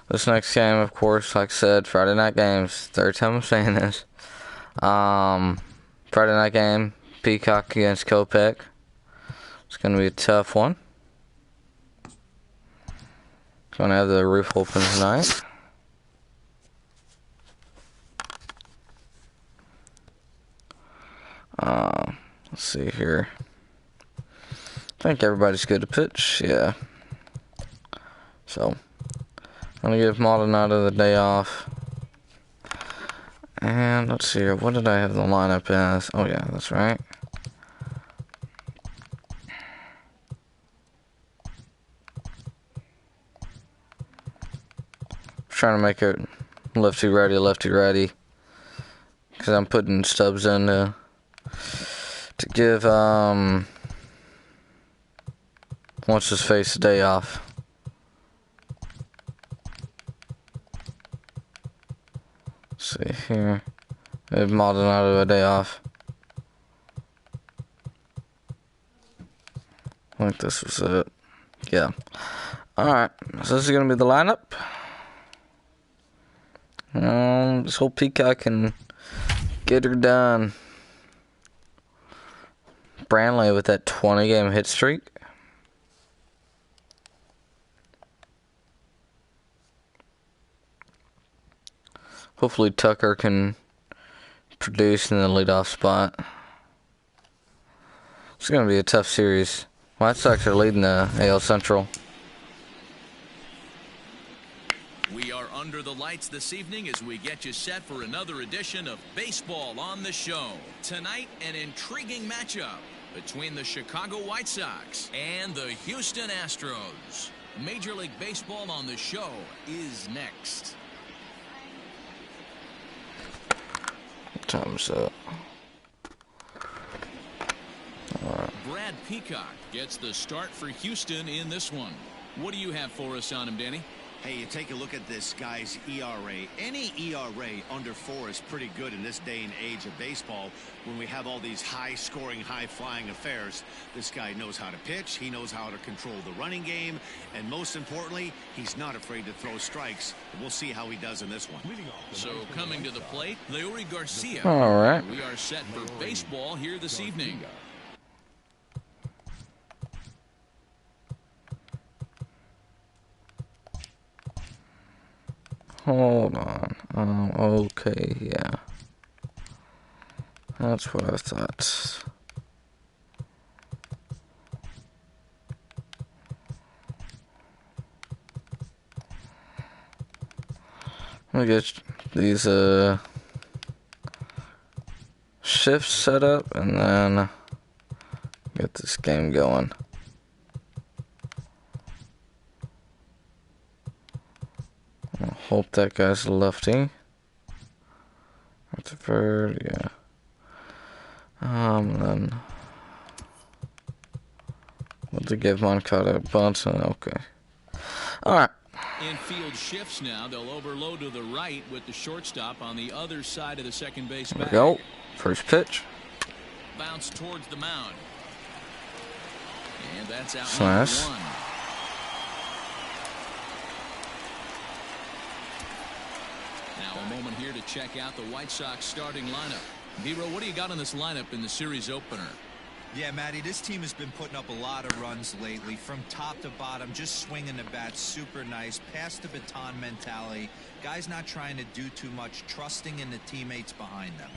This next game, of course, like I said, Friday night games. Third time I'm saying this. Friday night game, Peacock against Kopech. It's going to be a tough one. Going to have the roof open tonight. Let's see here. I think everybody's good to pitch. Yeah. So, I'm going to give Maldonado the day off. And let's see here. What did I have the lineup as? Oh, yeah, that's right. Trying to make it lefty righty. Because I'm putting Stubbs in to give, what's his face a day off. Let's see here. Give Maldonado a day off. I think this was it. Yeah. Alright. So this is going to be the lineup. This whole Peacock can get her done. Brantley with that 20-game hit streak. Hopefully Tucker can produce in the leadoff spot. It's going to be a tough series. White Sox are leading the AL Central. We are under the lights this evening as we get you set for another edition of Baseball on the Show. Tonight, an intriguing matchup between the Chicago White Sox and the Houston Astros. Major League Baseball on the Show is next. What time is that? Alright. Brad Peacock gets the start for Houston in this one. What do you have for us on him, Danny? Hey, you take a look at this guy's ERA. Any ERA under 4 is pretty good in this day and age of baseball when we have all these high-scoring, high-flying affairs. This guy knows how to pitch. He knows how to control the running game. And most importantly, he's not afraid to throw strikes. We'll see how he does in this one. So coming to the plate, Leury Garcia. All right. We are set for baseball here this evening. Hold on. Okay, yeah. That's what I thought. Let me get these shifts set up and then get this game going. Hope that guy's a lefty. At the third, yeah. Then what to give Moncada a bunt? Okay. All right. Infield shifts now. They'll overload to the right with the shortstop on the other side of the second base There we bag. go. First pitch. Bounce towards the mound. And that's out Slash. number 1. Now a moment here to check out the White Sox starting lineup. Vero, what do you got on this lineup in the series opener? Yeah, Matty, this team has been putting up a lot of runs lately from top to bottom, just swinging the bat super nice, pass the baton mentality. Guys not trying to do too much, trusting in the teammates behind them.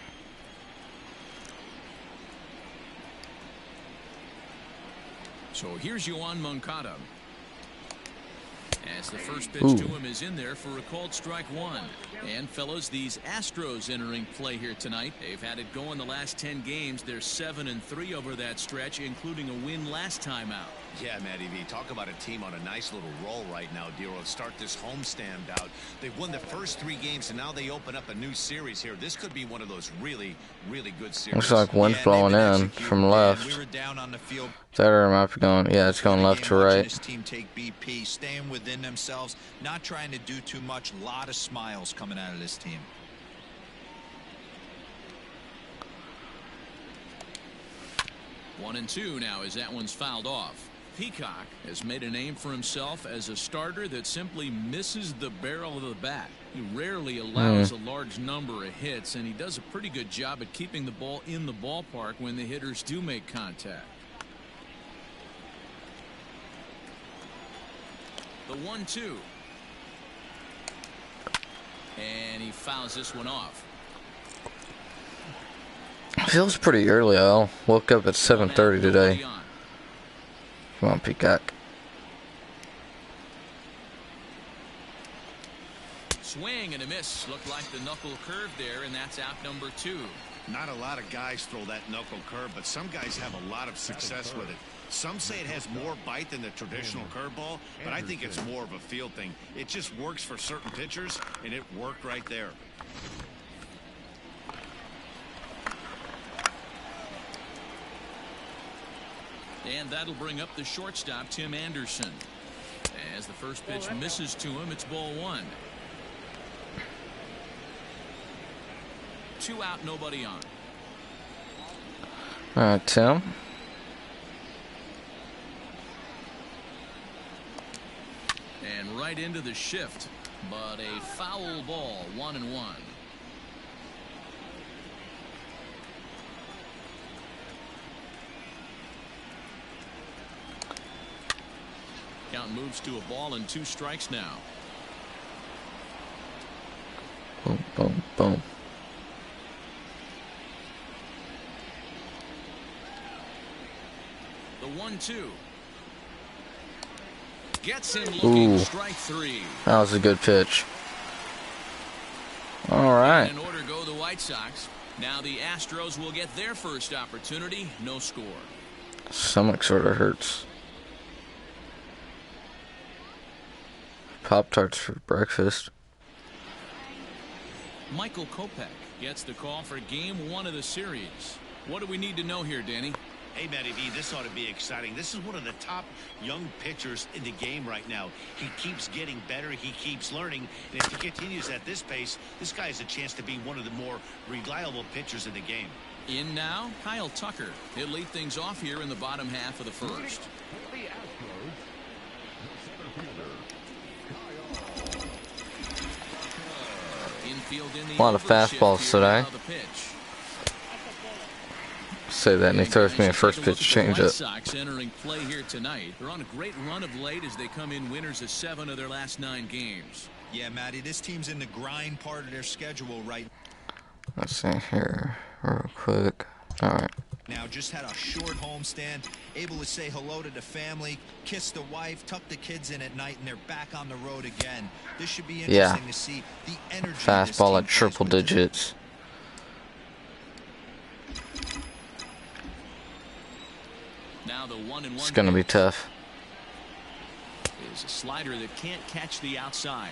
So here's Yoan Moncada. As the first pitch Ooh. to him is in there for a called strike 1. And fellas, these Astros entering play here tonight. They've had it going the last 10 games. They're 7-3 over that stretch, including a win last time out. Yeah, Matty V, talk about a team on a nice little roll right now, Dero. Start this homestand out. They've won the first 3 games, and now they open up a new series here. This could be one of those really, really good series. Looks like wind's blowing in from left. We were down on the field. That or might be going, yeah, it's going left to Watching right. this team take BP, staying within themselves, not trying to do too much. A lot of smiles coming out of this team. One and two now as that one's fouled off. Peacock has made a name for himself as a starter that simply misses the barrel of the bat. He rarely allows a large number of hits, and he does a pretty good job at keeping the ball in the ballpark when the hitters do make contact. The 1-2. And he fouls this one off. Feels pretty early. I woke up at 7:30 today. Come on, Peacock. Swing and a miss. Looked like the knuckle curve there, and that's out number 2. Not a lot of guys throw that knuckle curve, but some guys have a lot of success with it. Some say it has more bite than the traditional curveball, but I think it's more of a feel thing. It just works for certain pitchers, and it worked right there. And that'll bring up the shortstop, Tim Anderson. As the first pitch misses to him, it's ball 1. 2 out, nobody on. All right, Tim. And right into the shift, but a foul ball, 1-1. Count moves to a ball and 2 strikes now. Boom, boom, boom. The 1-2. Gets him looking. Ooh. Strike 3. That was a good pitch. All right. In order go the White Sox. Now the Astros will get their first opportunity. No score. Stomach sort of hurts. Pop-Tarts for breakfast. Michael Kopech gets the call for game 1 of the series. What do we need to know here, Danny? Hey, Matty V, this ought to be exciting. This is one of the top young pitchers in the game right now. He keeps getting better. He keeps learning. And if he continues at this pace, this guy has a chance to be one of the more reliable pitchers in the game. In now, Kyle Tucker. He'll lead things off here in the bottom half of the first. Infield in the A lot of fastballs today. Say that, and he throws me a first pitch changeup. Sox entering play here tonight. They're on a great run of late as they come in winners of 7 of their last 9 games. Yeah, Matty, this team's in the grind part of their schedule right now. Let's see here real quick. All right. Now just had a short homestand, able to say hello to the family, kiss the wife, tuck the kids in at night, and they're back on the road again. This should be interesting to see the energy. Fastball at triple digits. Now the 1-1. It's gonna be tough. Is a slider that can't catch the outside.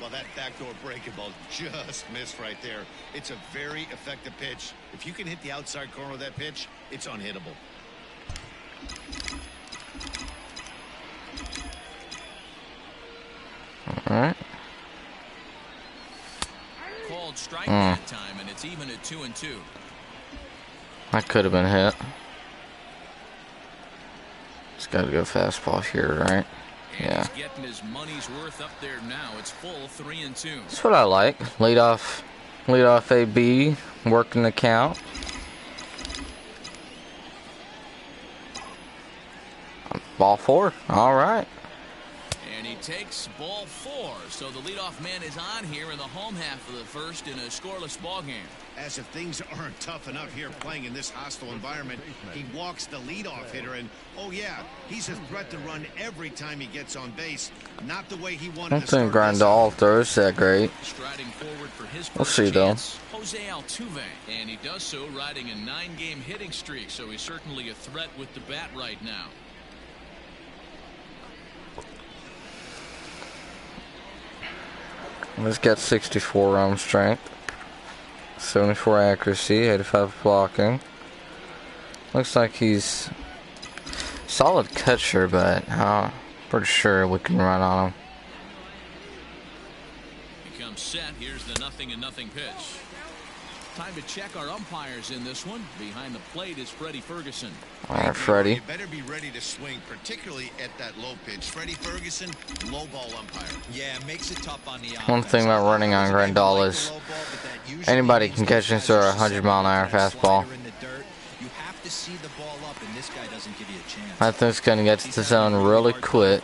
Well, that backdoor breaking ball just missed right there. It's a very effective pitch. If you can hit the outside corner of that pitch, it's unhittable. All right. Called strike that time, and it's even at 2-2. That could have been hit. It's got to go fastball here, right? And Yeah. he's getting his money's worth up there now. It's full 3-2. That's what I like. Lead off AB, working the count. Ball 4. All right. And he takes ball 4. So the leadoff man is on here in the home half of the first in a scoreless ball game. As if things aren't tough enough here playing in this hostile environment, he walks the leadoff hitter, and oh yeah, he's a threat to run every time he gets on base. Not the way he wanted I don't to start think Grindal throws that great. Striding forward for his We'll first see, though. chance, Jose Altuve, and he does so riding a 9-game hitting streak, so he's certainly a threat with the bat right now. He's got 64 arm strength, 74 accuracy, 85 blocking. Looks like he's solid catcher, but I'm pretty sure we can run on him. He comes set. Here's the 0-0 pitch. Time to check our umpires in this one. Behind the plate is Freddie Ferguson. All right, Freddie. You better be ready to swing, particularly at that low pitch. Freddie Ferguson, low ball umpire. Yeah, makes it tough on the offense. One thing about running on Grandal is anybody can catch and throw a 100-mile-an-hour fastball. You have to see the ball up, and this guy doesn't give you a chance. I think it's going to get to the zone really quick.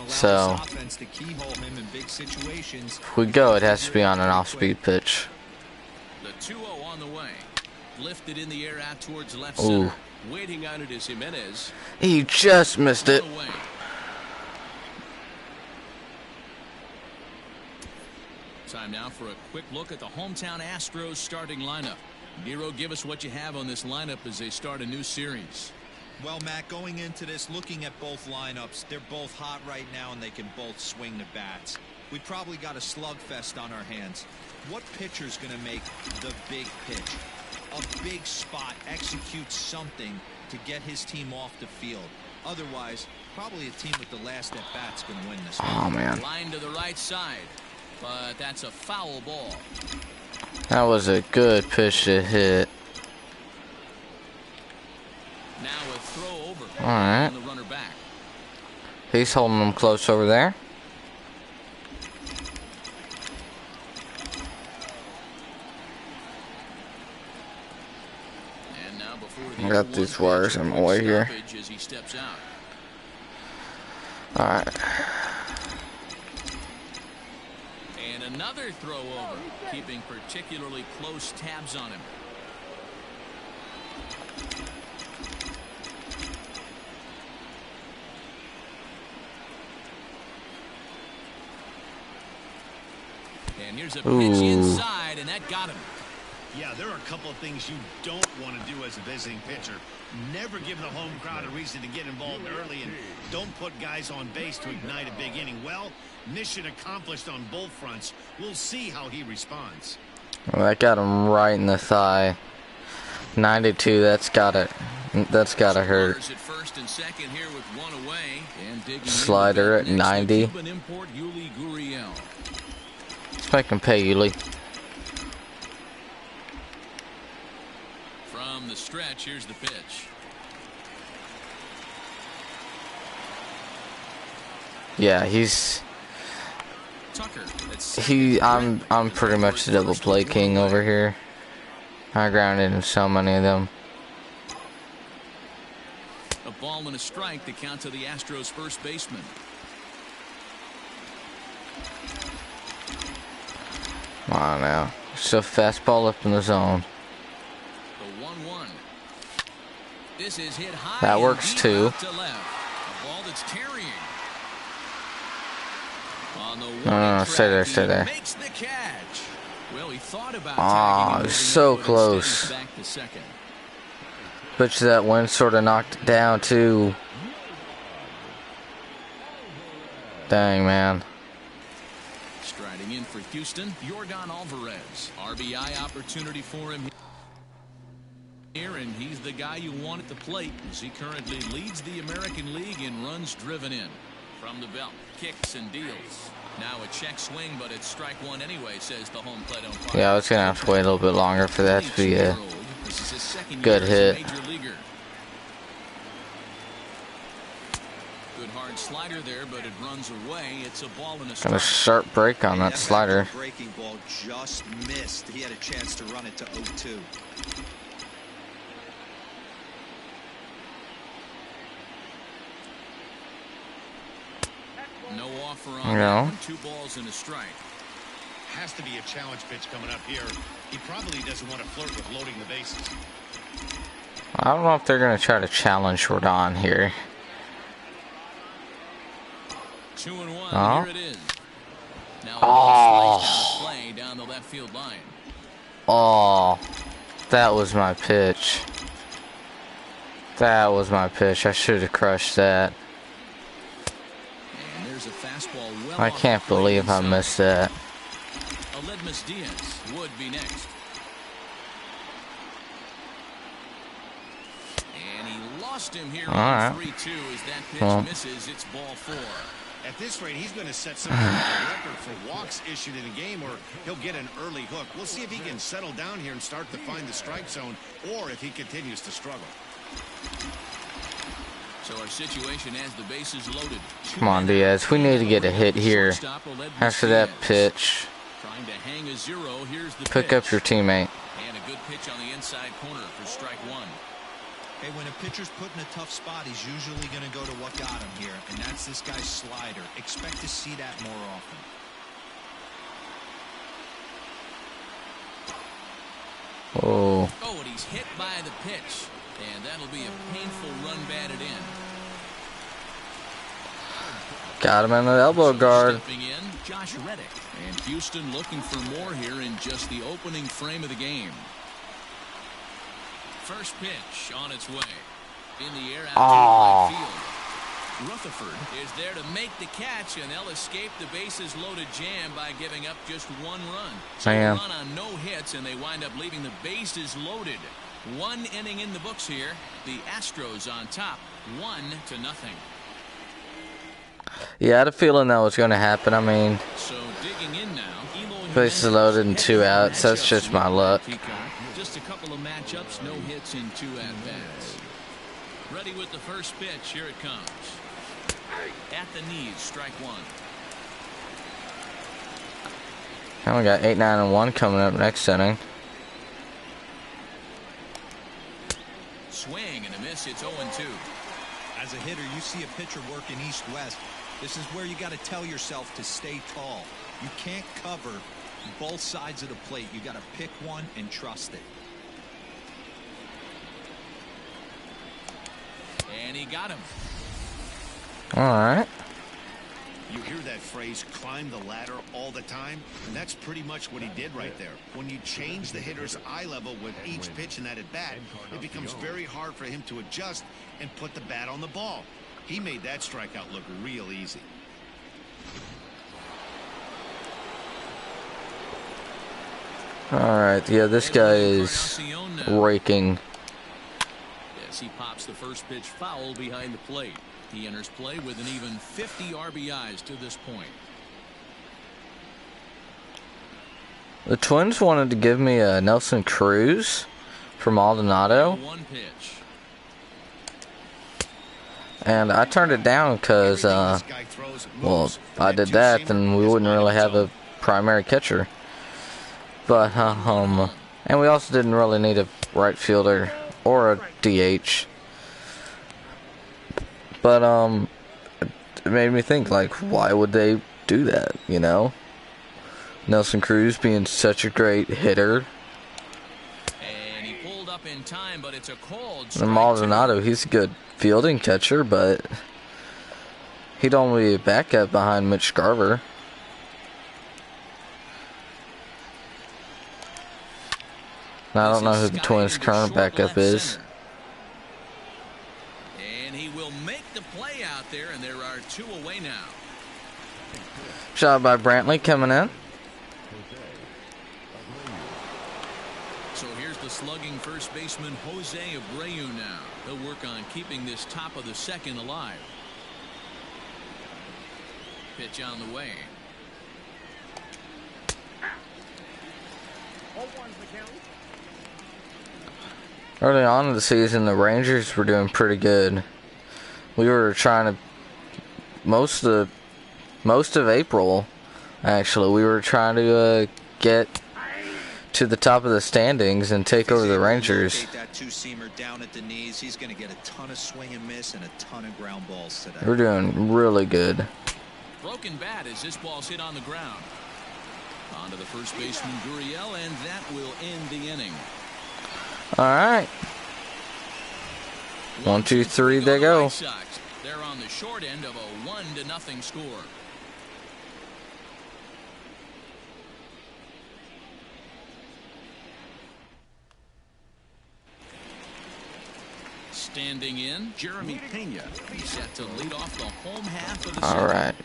So, if we go, it has to be on an off-speed pitch. The 2-0 on the way. Lifted in the air out towards left Ooh. center. Waiting on it is Jimenez. He just missed it. Time now for a quick look at the hometown Astros starting lineup. Nero, give us what you have on this lineup as they start a new series. Well, Matt, going into this, looking at both lineups, they're both hot right now and they can both swing the bats. We probably got a slugfest on our hands. What pitcher's going to make the big pitch? A big spot, execute something to get his team off the field. Otherwise, probably a team with the last at bat's going to win this game. Oh, man. Line to the right side, but that's a foul ball. That was a good pitch to hit. Now a throw over. All right. The runner back. He's holding them close over there. And now before I got these wires in my way here. as he steps out. All right. And another throw over, keeping particularly close tabs on him. And here's a pitch inside, and that got him. Yeah, there are a couple of things you don't want to do as a visiting pitcher. Never give the home crowd a reason to get involved early, and don't put guys on base to ignite a big inning. Well, mission accomplished on both fronts. We'll see how he responds. Well, that got him right in the thigh. 92. That's gotta hurt. At first and second here with one away, and digging Slider at 90. Cuban import Yuli Gurriel. Let's make him pay, Yuli. From the stretch, here's the pitch. Yeah, he's Tucker. I'm pretty much the double play king over here. I grounded in so many of them. A ball and a strike to count to the Astros first baseman. Come on now. So fastball up in the zone. The 1-1. This is hit high. That works too. To left. A ball that's tarrying. On the No, stay there, stay there. Makes the catch. Well, he thought about Oh, so close. back to second. But that wind sort of knocked it down too. Dang, man. Striding in for Houston, Yordan Alvarez. RBI opportunity for him here, and he's the guy you want at the plate as he currently leads the American League in runs driven in. From the belt, kicks and deals. Now a check swing, but it's strike one anyway, says the home plate umpire. Yeah, I was going to have to wait a little bit longer for that to be a good hit. Good hard slider there, but it runs away. It's a ball and a Got a strike. sharp break on that slider. Breaking ball just missed. He had a chance to run it to 0-2. No offer on No. that one. 2 balls and a strike. Has to be a challenge pitch coming up here. He probably doesn't want to flirt with loading the bases. I don't know if they're going to try to challenge Jordan here. 2-1. Oh. Here it is. Now a ball sliced down the play down the left field line. Oh, that was my pitch. That was my pitch. I should have crushed that. And there's a fastball well I off can't the plate believe I inside. missed that. Aledmus Diaz would be next. And he lost him here All on right. 3-2 as that pitch Well. misses. It's ball 4. At this rate, he's going to set some kind of record for walks issued in a game, or he'll get an early hook. We'll see if he can settle down here and start to find the strike zone, or if he continues to struggle. So our situation has the bases loaded. Come on, Diaz. We need to get a hit here. After that pitch, Trying to hang a zero. Here's the pick pitch. up your teammate. And a good pitch on the inside corner for strike one. Hey, when a pitcher's put in a tough spot, he's usually going to go to what got him here, and that's this guy's slider. Expect to see that more often. Oh. Oh, and he's hit by the pitch. And that'll be a painful run batted in. Got him in the elbow guard. Stepping in, Josh Reddick. And Houston looking for more here in just the opening frame of the game. First pitch on its way. In the air out to right field. Rutherford is there to make the catch, and they'll escape the bases loaded jam by giving up just one run. So a run on no hits, and they wind up leaving the bases loaded. One inning in the books here. The Astros on top, 1-0. Yeah, I had a feeling that was going to happen. I mean, So digging in now, bases loaded and 2 outs. That's just my luck. Just a couple of matchups, no hits in 2 at-bats. Ready with the first pitch. Here it comes. At the knees, strike one. And we got 8, 9, and 1 coming up next inning. Swing and a miss. It's 0-2. As a hitter, you see a pitcher working east-west. This is where you got to tell yourself to stay tall. You can't cover both sides of the plate. You got to pick one and trust it. And he got him. All right. You hear that phrase, climb the ladder, all the time, and that's pretty much what he did right there. When you change the hitter's eye level with each pitch in that at-bat, it becomes very hard for him to adjust and put the bat on the ball. He made that strikeout look real easy. All right. Yeah, this guy is raking. Yes, he pops the first pitch foul behind the plate. He enters play with an even 50 RBIs to this point. The Twins wanted to give me a Nelson Cruz from Maldonado. One pitch. And I turned it down because, well, I did that, then we wouldn't really have a primary catcher. But, and we also didn't really need a right fielder or a DH. But, it made me think, like, why would they do that, you know? Nelson Cruz being such a great hitter. And he pulled up in time, but it's a cold And strike Maldonado, he's a good fielding catcher, but he'd only be a backup behind Mitch Garver. And I don't know who the Twins' current backup is. And he will make the play out there, and there are 2 away now. Shot by Brantley coming in. So here's the slugging first baseman Jose Abreu now. He'll work on keeping this top of the second alive. Pitch on the way. Early on in the season, the Rangers were doing pretty good. We were trying to most of April, actually, we were trying to get to the top of the standings and take over the Rangers. That two-seamer down at the knees. He's going to get a ton of swing and miss and a ton of ground balls today. We're doing really good. Broken bat as this ball's hit on the ground. On to the first baseman Gurriel, and that will end the inning. All right. 1, 2, 3, they go. They're on the short end of a 1-0 score. Standing in, Jeremy Pena. He's set to lead off the home half of the All right.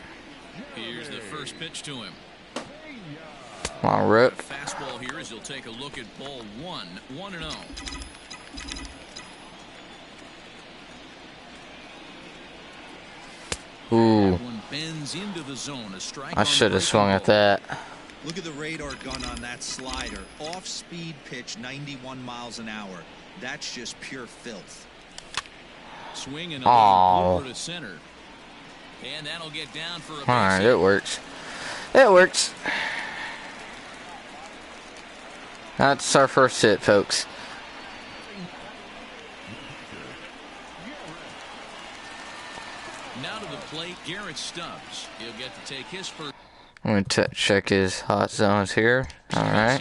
Here's the first pitch to him. Come on, Rip. Fastball here as he'll take a look at ball 1, 1-0. Ooh. That one bends into the zone. A strike. I should have swung at that. Look at the radar gun on that slider. Off-speed pitch, 91 miles an hour. That's just pure filth. Swing and a little blooper to center. And that'll get down for a base hit. Alright, it works. It works. That's our first hit, folks. Now to the plate, Garrett Stubbs. He'll get to take his first. I'm going to check his hot zones here. Alright.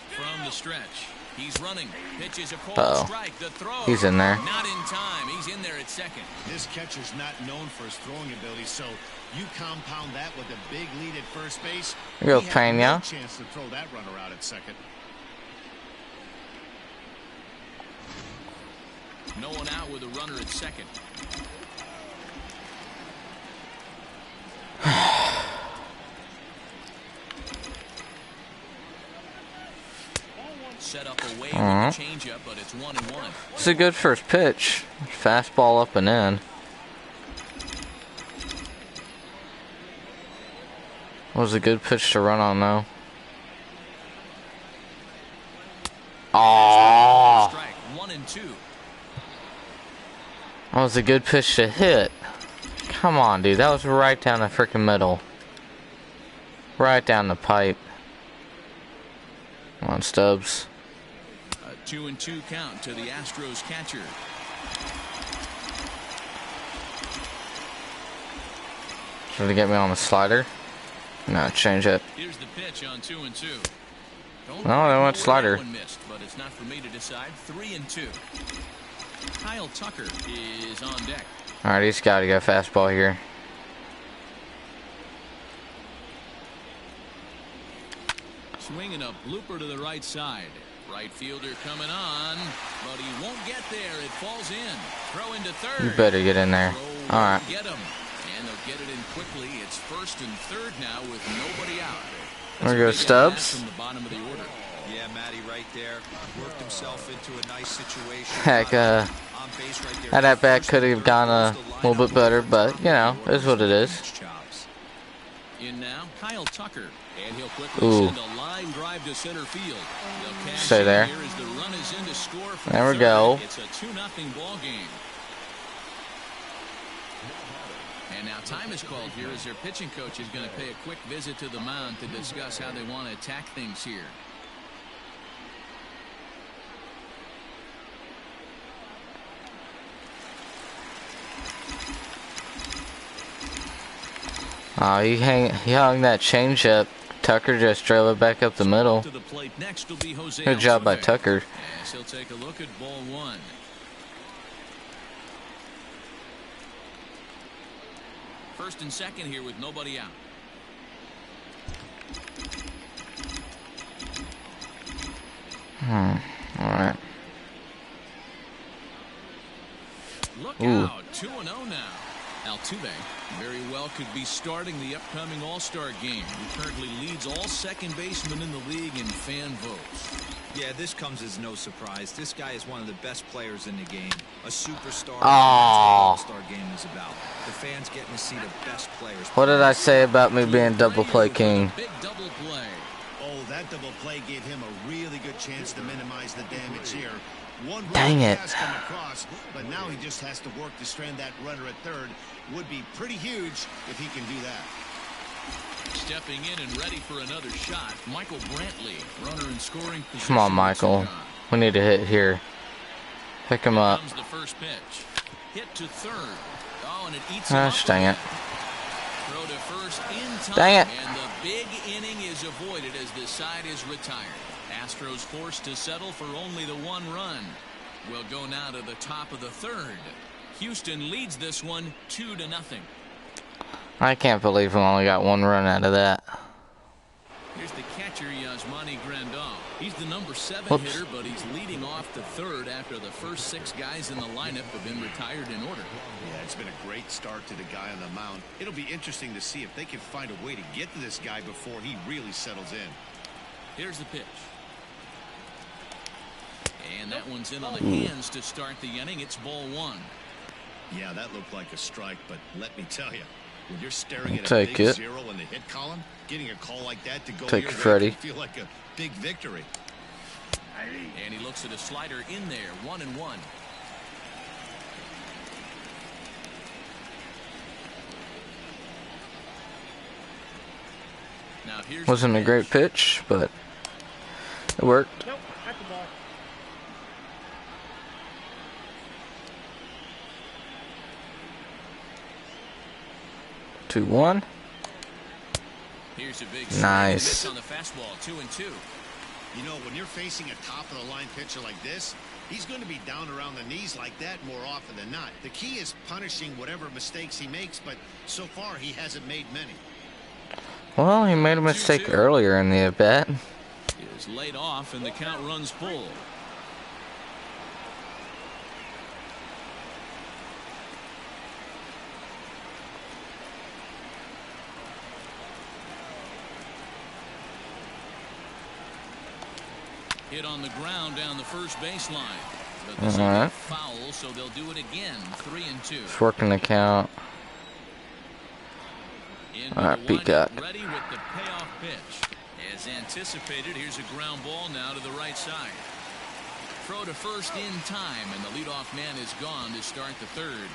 From the stretch, he's running. Pitches a cold strike. The throw. He's in there. Not in time. He's in there at second. This catcher's not known for his throwing ability, so you compound that with a big lead at first base. Here we go, He had Pena. no chance to throw that runner out at second. No one out with a runner at second. Set up away with the changeup, but it's 1-1. It's a good first pitch. Fastball up and in. Was a good pitch to run on though. Oh, Strike 1-2. that was a good pitch to hit. Come on, dude. That was right down the freaking middle. Right down the pipe. Come on, Stubbs. A 2-2 count to the Astros catcher. Trying to get me on the slider. No, change it. Here's the pitch on 2-2. No, they went slider. That one missed, but it's not for me to decide. 3-2. Kyle Tucker is on deck. Alright, he's got to go fastball here. Swinging a blooper to the right side. Right fielder coming on, but he won't get there. It falls in. Throw into third. You better get in there. Alright. Get him. And they'll get it in quickly. It's first and third now with nobody out. There goes Stubbs. From the bottom of the order. Yeah, Matty right there. Worked himself into a nice situation. Heck, On base right there. that at-bat could have gone a little bit better, but, you know, it is what it is. In now, Kyle Tucker. And he'll quickly send a line drive to center field. Stay there. Here as the run is in to score from There we third. go. It's a 2-0 ball game. And now time is called here as their pitching coach is going to pay a quick visit to the mound to discuss how they want to attack things here. Oh, he hung that changeup. Tucker just drove it back up the middle. To the plate next will be Jose Good job by Altuve. Tucker. Yes, he'll take a look at ball one. First and second here with nobody out. Alright. Look Ooh. out, 2-0 now. Altuve very well could be starting the upcoming All-Star game. He currently leads all second basemen in the league in fan votes. Yeah, this comes as no surprise. This guy is one of the best players in the game. A superstar. Oh. That's what the All-Star game is about. The fans getting to see the best players. What did I say about me being double play king? Big double play. Oh, that double play gave him a really good chance to minimize the damage here. One run Dang it. has come across, but now he just has to work to strand that runner at third. Would be pretty huge if he can do that. Stepping in and ready for another shot, Michael Brantley, runner in scoring position. Come on, Michael. We need to hit here. Pick him up. Comes the first pitch. Hit to third. Oh, and it eats Gosh, dang it. Throw to first in time. Dang it. And the big inning is avoided as the side is retired. Astros forced to settle for only the one run. We'll go now to the top of the third. Houston leads this one 2-0. I can't believe we only got one run out of that. Here's the catcher, Yasmani Grandal. He's the number 7 Whoops. hitter, but he's leading off the third after the first 6 guys in the lineup have been retired in order. Yeah, it's been a great start to the guy on the mound. It'll be interesting to see if they can find a way to get to this guy before he really settles in. Here's the pitch. And that one's in on the hands to start the inning. It's ball one. Yeah, that looked like a strike, but let me tell you, when you're staring at a Take big it. 0 in the hit column, getting a call like that to go Take your it, way Freddie. can feel like a big victory. And he looks at a slider in there, 1-1. Now here's Wasn't a great pitch, but it worked. 2-1. Here's a big Nice. on the fastball, 2-2. You know, when you're facing a top-of-the-line pitcher like this, he's going to be down around the knees like that more often than not. The key is punishing whatever mistakes he makes, but so far he hasn't made many. Well, he made a mistake 2-2. earlier in the at-bat. Is laid off and the count runs full. Hit on the ground down the first baseline. But this will be foul, so they'll do it again. 3-2. It's working the count. All right, Peacock. Ready with the payoff pitch. As anticipated, here's a ground ball now to the right side. Throw to first in time, and the leadoff man is gone to start the third.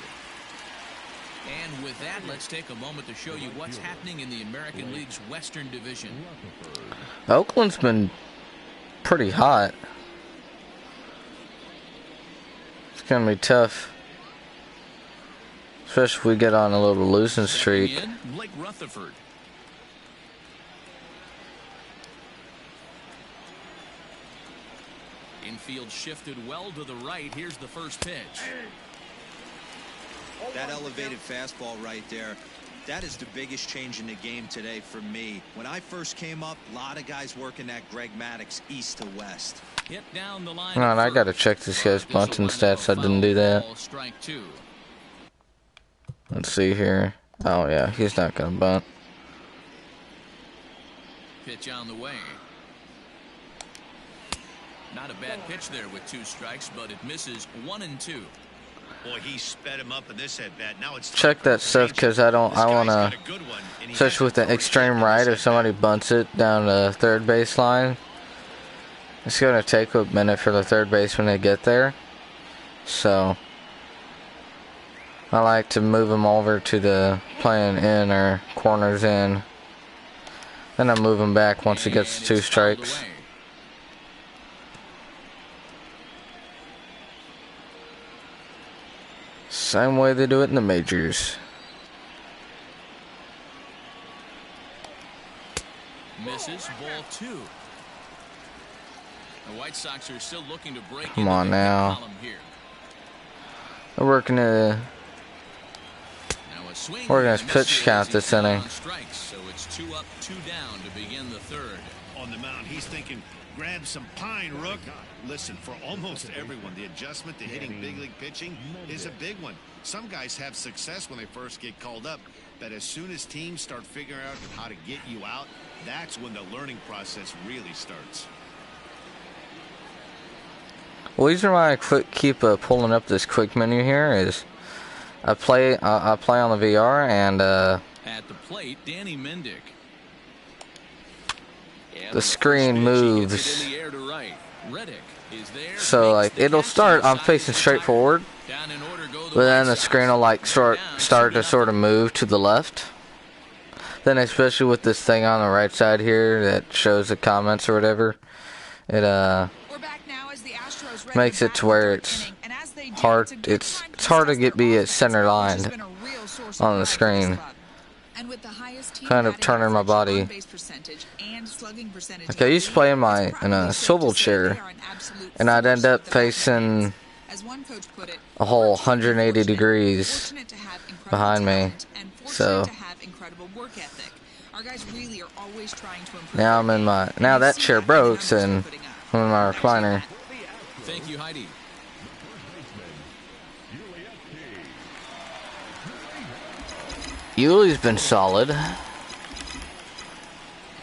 And with that, let's take a moment to show you what's happening in the American League's Western Division. Oakland's been pretty hot. It's going to be tough. Especially if we get on a little losing streak. Blake Rutherford. Infield shifted well to the right. Here's the first pitch. That elevated fastball right there, that is the biggest change in the game today for me. When I first came up, a lot of guys working that Greg Maddux east to west. Hit down the line. No, and I got to check this guy's bunting stats. I didn't do that. Strike two. Let's see here. Oh, yeah, he's not going to bunt. Pitch on the way. Not a bad pitch there with 2 strikes, but it misses 1-2. Boy, he sped him up in this at-bat. Now it's Check that stuff because I want to, especially with the extreme right, if somebody bunts it down the third baseline, it's going to take a minute for the third baseman to get there. So I like to move him over to the playing in or corners in. Then I move him back once he gets 2 strikes. Same way they do it in the majors. Misses, ball 2. The White Sox are still looking to break. Come on now. They're working a his pitch count this inning. So it's 2 up, 2 down to begin the third. On the mound, he's thinking, grab some pine, Rook. Listen, for almost everyone, the adjustment to hitting big league pitching is a big one. Some guys have success when they first get called up, but as soon as teams start figuring out how to get you out, that's when the learning process really starts. The reason why I keep pulling up this quick menu here is I play on the VR and at the plate, Danny Mendick. The screen moves. In the air to right. Is there, so like it'll start, I'm facing straight forward, but then the screen will like start to sort of move to the left. Then especially with this thing on the right side here that shows the comments or whatever, it makes it to where it's hard. It's hard to be at center line on the screen. Kind of turning my body. Like I used to play in a swivel chair, and I'd end up facing a whole 180 degrees behind me. So now I'm in my that chair broke, and I'm in my recliner. Thank you, Heidi. Yuli's been solid.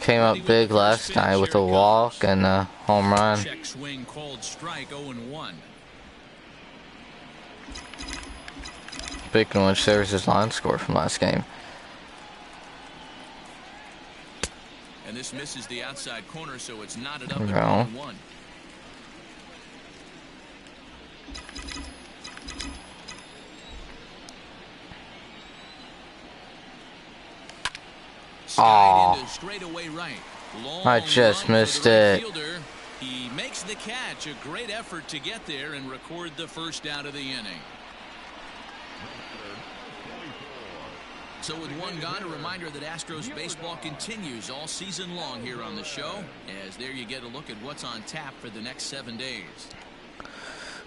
Came up big last night with a walk and Home run. Check swing called strike, 0-1. Speaking of which, there's his line score from last game. And this misses the outside corner, so it's knotted up at No. 1-1. Slide into straightaway right. Long I just run missed for the right it. fielder. He makes the catch. A great effort to get there and record the first out of the inning. So with one gone, a reminder that Astros baseball continues all season long here on the show, as there you get a look at what's on tap for the next 7 days.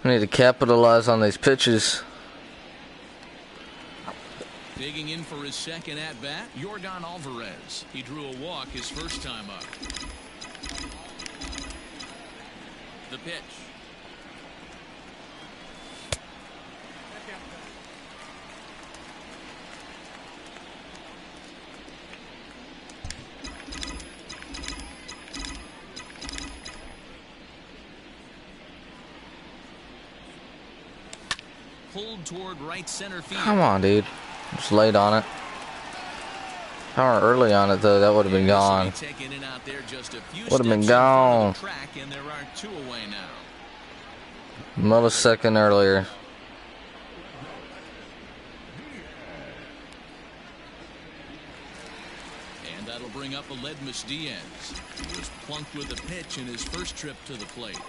We need to capitalize on these pitches. Digging in for his second at-bat, Yordan Alvarez. He drew a walk his first time up. The pitch. Pulled toward right center field. Come on, dude. Just laid on it. If I were early on it, though, that would have been gone. Would have been gone. And there are 2 away now. Millisecond earlier. And that'll bring up Aledmus Diaz. He was plunked with a pitch in his first trip to the plate.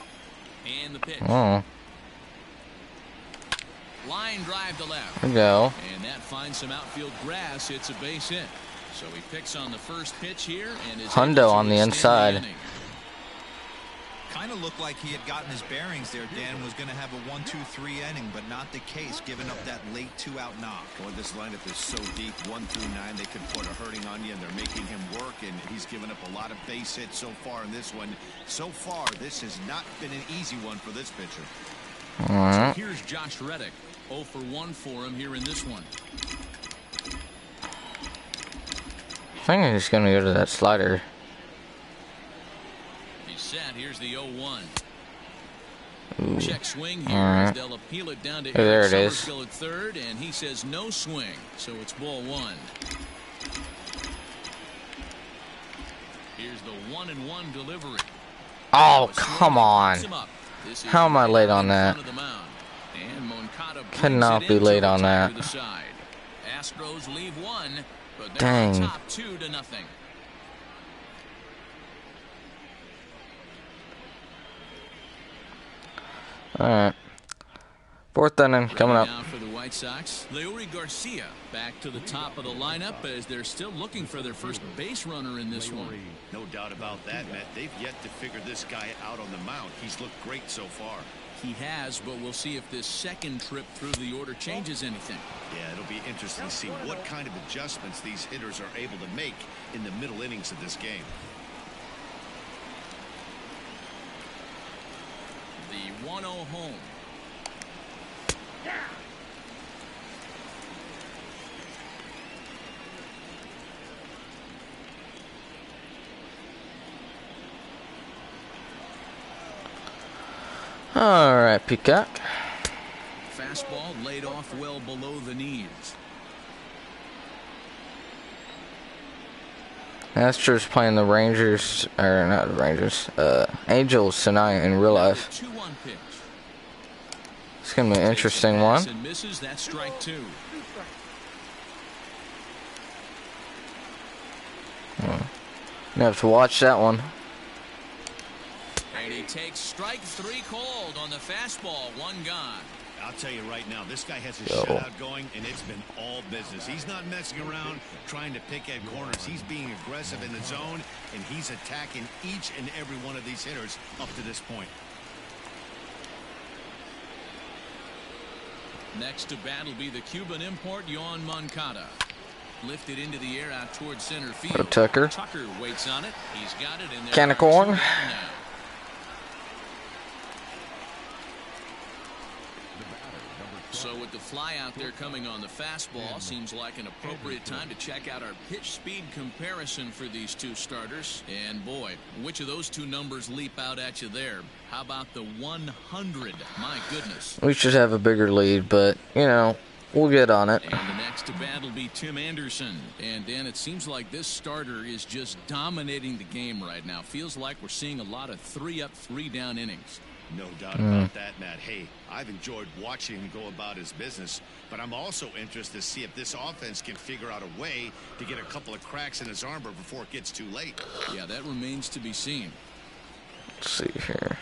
And the pitch. Oh. Line drive to left. There we go. And that finds some outfield grass. It's a base hit. So he picks on the first pitch here and is Hundo on the inside. Kind of looked like he had gotten his bearings there. Dan was going to have a 1-2-3 inning, but not the case, giving up that late 2-out knock. Boy, this lineup is so deep, 1 through 9, they could put a hurting on you, and they're making him work, and he's given up a lot of base hits so far in this one. So far, this has not been an easy one for this pitcher. All right. So here's Josh Reddick. 0 for 1 for him here in this one. I think I'm just going to go to that slider. He's set. Here's the 0-1. Ooh. Check swing here Right. as they'll appeal it down to Hey, there Eric it is. Summerskill at third, and he says no swing, so it's ball 1. Here's the 1-1 delivery. Oh, come on. How am I late on that? Cannot be late on that. Astros leave 1, but they're Dang. on top 2-0. Alright. 4th inning coming up. Now for the White Sox, Leury Garcia back to the top of the lineup as they're still looking for their first base runner in this one. No doubt about that, Matt. They've yet to figure this guy out on the mound. He's looked great so far. He has, but we'll see if this second trip through the order changes anything. Yeah, it'll be interesting to see what kind of adjustments these hitters are able to make in the middle innings of this game. The 1-0 home. All right, Peacock. Fastball laid off well below the knees. Astros playing the Rangers, or not the Rangers, Angels tonight in real life. 2-1 pitch. It's gonna be an interesting one. And misses. That's strike 2. You have to watch that one. And he takes strike 3 called on the fastball. 1 gone. I'll tell you right now, this guy has a Yo. shutout going, and it's been all business. He's not messing around trying to pick at corners. He's being aggressive in the zone, and he's attacking each and every one of these hitters up to this point. Next to bat will be the Cuban import, Yoan Moncada. Lifted into the air out towards center field. Go Tucker. Tucker waits on it. He's got it in there. Can of corn. So with the fly out there coming on the fastball, seems like an appropriate time to check out our pitch speed comparison for these two starters. And boy, which of those two numbers leap out at you there? How about the 100? My goodness. We should have a bigger lead, but, you know, we'll get on it. And the next to bat will be Tim Anderson. And Dan, it seems like this starter is just dominating the game right now. Feels like we're seeing a lot of 3-up, 3-down innings. No doubt about that, Matt. Hey, I've enjoyed watching him go about his business, but I'm also interested to see if this offense can figure out a way to get a couple of cracks in his armor before it gets too late. Yeah, that remains to be seen. Let's see here.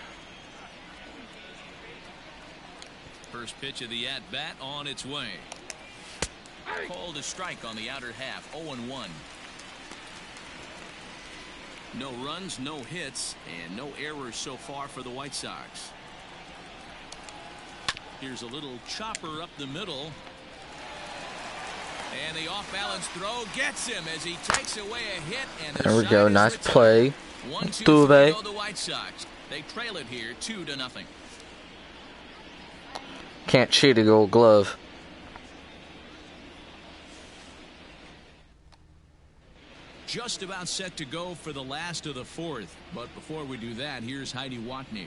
First pitch of the at-bat on its way. Called a strike on the outer half, 0-1. No runs, no hits, and no errors so far for the White Sox. Here's a little chopper up the middle. And the off-balance throw gets him as he takes away a hit. And there we go. Nice play. 1-2 for the White Sox. They trail it here 2-0. Can't cheat a Gold Glove. Just about set to go for the last of the fourth. But before we do that, here's Heidi Watney.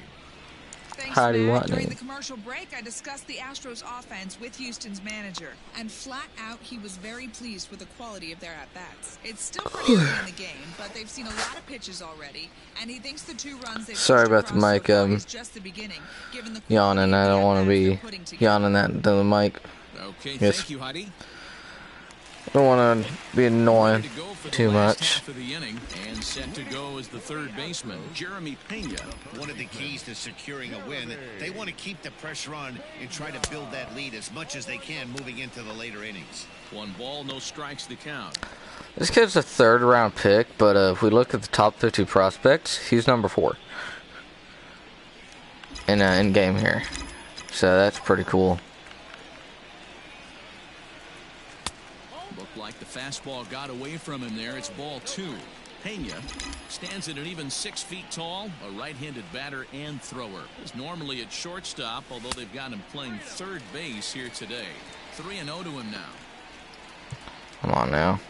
Thanks, Heidi Matt. Watney. During the commercial break, I discussed the Astros offense with Houston's manager. And flat out, he was very pleased with the quality of their at-bats. It's still pretty early in the game, but they've seen a lot of pitches already. And he thinks the 2 runs they've Sorry about the mic, is just the beginning, given the yawning. I don't want to be yawning at the mic. Okay, Yes. thank you, Heidi. Don't want to be annoying too much. For the inning, and set to go as the third baseman, Jeremy Pena. One of the keys to securing a win, they want to keep the pressure on and try to build that lead as much as they can moving into the later innings. 1 ball, no strikes to count. This kid's a 3rd-round pick, but if we look at the top 50 prospects, he's number 4 in game here. So that's pretty cool. Like the fastball got away from him there. It's ball 2. Pena stands at an even 6 feet tall, a right-handed batter and thrower. He's normally at shortstop, although they've got him playing third base here today. 3-0 to him now. Come on now.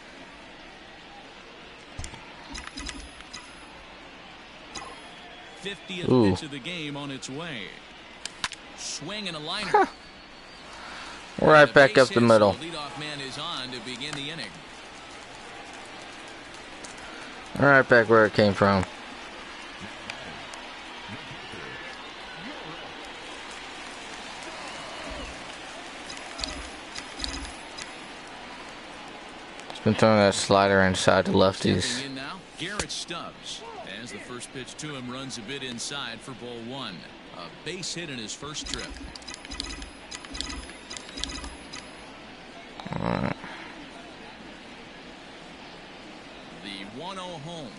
'50th pitch of the game on its way. Swing and a liner. Right back up the middle. Leadoff man is on to begin the inning. Right back where it came from. He's been throwing that slider inside the lefties. Stepping in now, Garrett Stubbs. As the first pitch to him runs a bit inside for ball 1. A base hit in his first trip. Alright. The 1-0 home.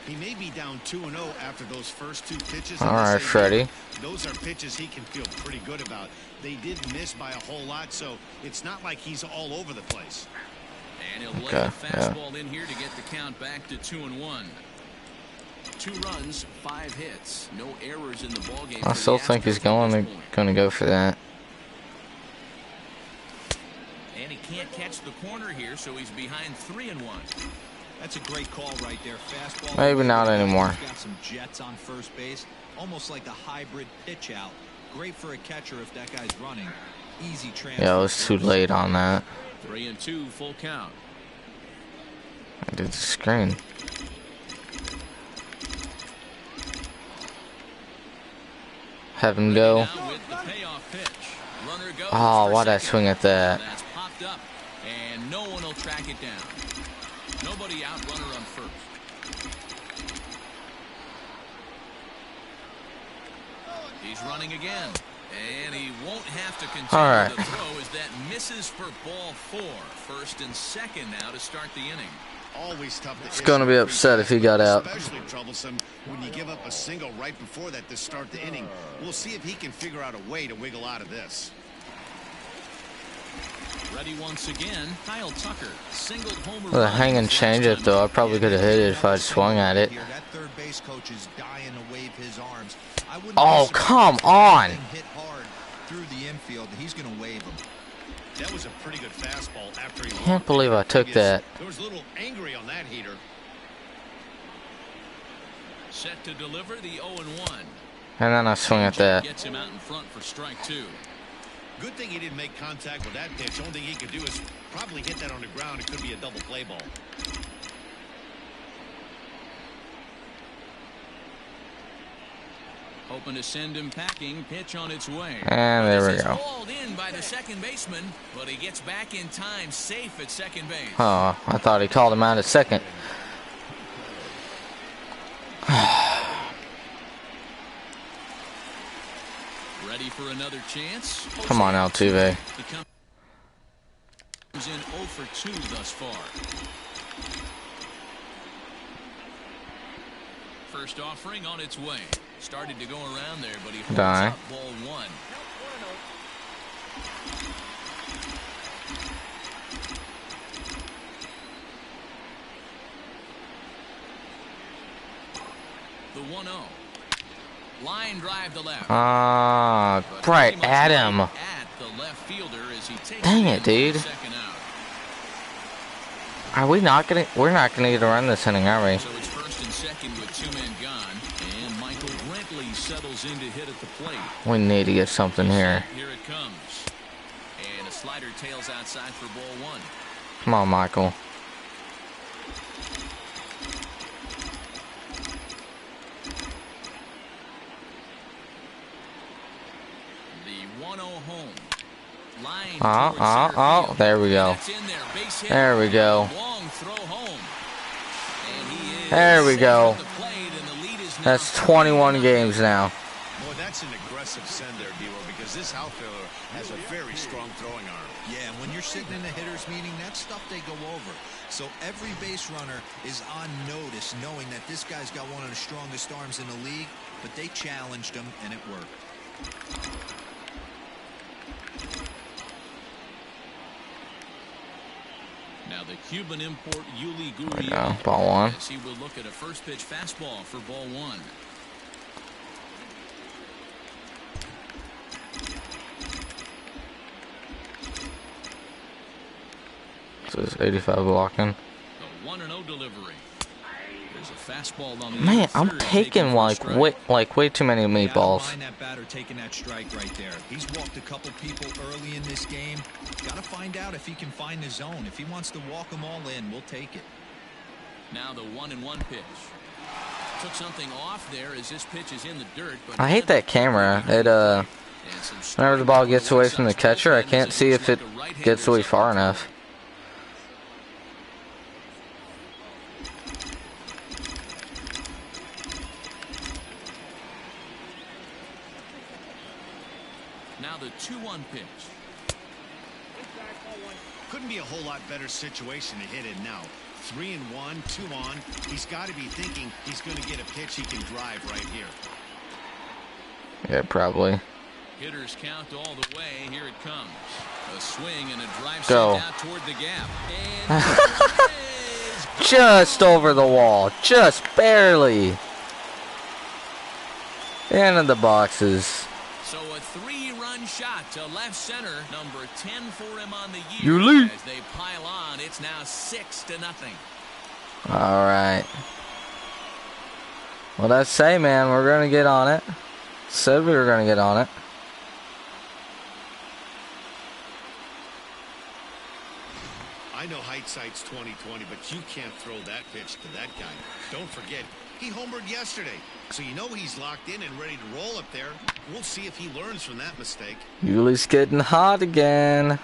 He may be down 2-0 after those first 2 pitches. Alright, Freddie. Those are pitches he can feel pretty good about. They did miss by a whole lot, so it's not like he's all over the place. And he'll let the fastball in here to get the count back to 2-1. 2 runs, 5 hits, no errors in the ballgame. I still think he's going to go for that. And he can't catch the corner here, so he's behind 3-1. That's a great call right there. Fastball. Maybe not anymore. He's got some jets on first base, almost like a hybrid pitch out. Great for a catcher if that guy's running. Easy transfer. Yeah, it was too late on that. 3-2, full count. I did the screen. Have him go. Oh, why'd I swing at that? That's popped up, and no one will track it down. Nobody out, runner on first. He's running again, and he won't have to continue the throw as that misses for ball 4. First and second now to start the inning. Always tough to It's going to be upset if he got out. Especially troublesome when you give up a single right before that to start the inning. We'll see if he can figure out a way to wiggle out of this. Ready once again, Kyle Tucker. Singled homer. With a hanging changeup, though, I probably could have hit it if I'd swung at it. That third base coach is dying to wave his arms. Oh, come on! Hit hard. through the infield, he's going to wave him. That was a pretty good fastball after he Can't believe I took that. There was a little angry on that heater. Set to deliver the 0-1. And then I swing at that. Gets him out in front for strike 2. Good thing he didn't make contact with that pitch. Only thing he could do is probably hit that on the ground. It could be a double play ball. Hoping to send him packing. Pitch on its way. And there we go. Hauled in by the second baseman, but he gets back in time, safe at second base. Oh, I thought he called him out at second. Ready for another chance? Come on, Altuve. He comes in 0 for 2 thus far. First offering on its way. Started to go around there, but he holds Die. up ball 1. The 1-0. Line drive to left. Ah, right at him. At the left fielder as he takes Dang it, dude. second out. Are we not gonna? We're not gonna get to run this inning, are we? So it's first and second with 2 men gone, and Michael Brentley settles in to hit at the plate. We need to get something here. Here it comes, and a slider tails outside for ball 1. Come on, Michael. The 1-0 home. Line Oh, towards center field. there we go. That's in there. Base hit. There we go. Long throw home. And he is There we safe go. at the plate, and the lead is now That's 21 games now. Boy, that's an aggressive send there, D-Roll, because this outfielder has a very strong throwing arm. Yeah, and when you're sitting in a hitter's meeting, that's stuff they go over. So every base runner is on notice, knowing that this guy's got one of the strongest arms in the league, but they challenged him, and it worked. Now the Cuban import Yuli There we Gurriel. go. Ball 1. As he will look at a first pitch fastball for ball 1. So it's 85 blocking. The 1-0 delivery. There's a fastball on the Man, I'm third, taking for a strike. way too many Yeah, I don't meatballs. mind that batter taking that strike right there. He's walked a couple people early in this game. Got to find out if he can find the zone. If he wants to walk them all in, we'll take it. Now the 1-1 pitch. Took something off there as this pitch is in the dirt. But I hate that camera. It whenever the ball gets away from the catcher, I can't see if it gets away far enough. Now the 2-1 pitch. Couldn't be a whole lot better situation to hit in now. 3-1, 2 on. He's got to be thinking he's going to get a pitch he can drive right here. Yeah, probably. Hitters count all the way. Here it comes. A swing and a drive Go. sent out toward the gap. And Just over the wall. Just barely. Into the boxes. so a 3-run shot to left center. Number 10 for him on the You year. lead. As they pile on, it's now 6-0. All right. Well, that's say, man. We're going to get on it. Said we were going to get on it. I know hindsight's 20/20, but you can't throw that pitch to that guy. Don't forget, he homered yesterday, so you know he's locked in and ready to roll up there. We'll see if he learns from that mistake. Yuli's getting hot again.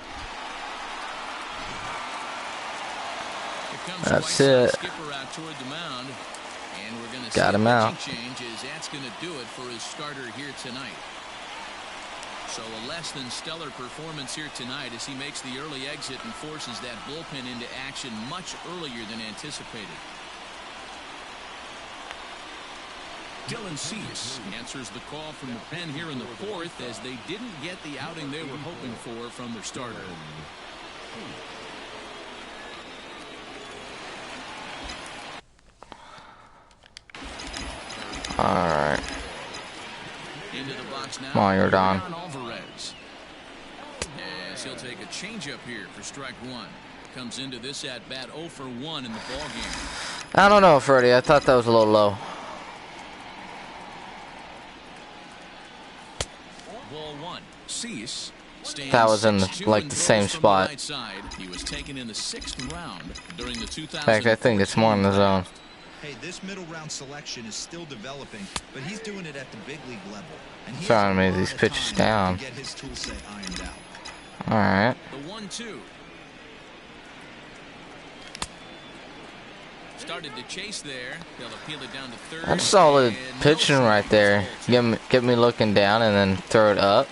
That's it. Skipper out toward the mound, and we're going to Got him out. change as that's going to do it for his starter here tonight. So a less than stellar performance here tonight as he makes the early exit and forces that bullpen into action much earlier than anticipated. Dylan Cease answers the call from the pen here in the fourth as they didn't get the outing they were hoping for from their starter. All right. Into the box now. Come on, you're done. Alvarez. As he'll take a changeup here for strike one. Comes into this at bat 0 for 1 in the ball game. I don't know, Freddie. I thought that was a little low. Ball one. Cease. That was in like the same spot. He was taken in the 6th round during the 2000. In fact, I think it's more in the zone. Hey, this middle round selection is still developing, but he's doing it at the big league level. And he Trying to move these pitches down. to get his tool set ironed out. All right. The 1-2. Started to chase there. They'll appeal it down to third. That's solid pitching right there. Get me looking down and then throw it up.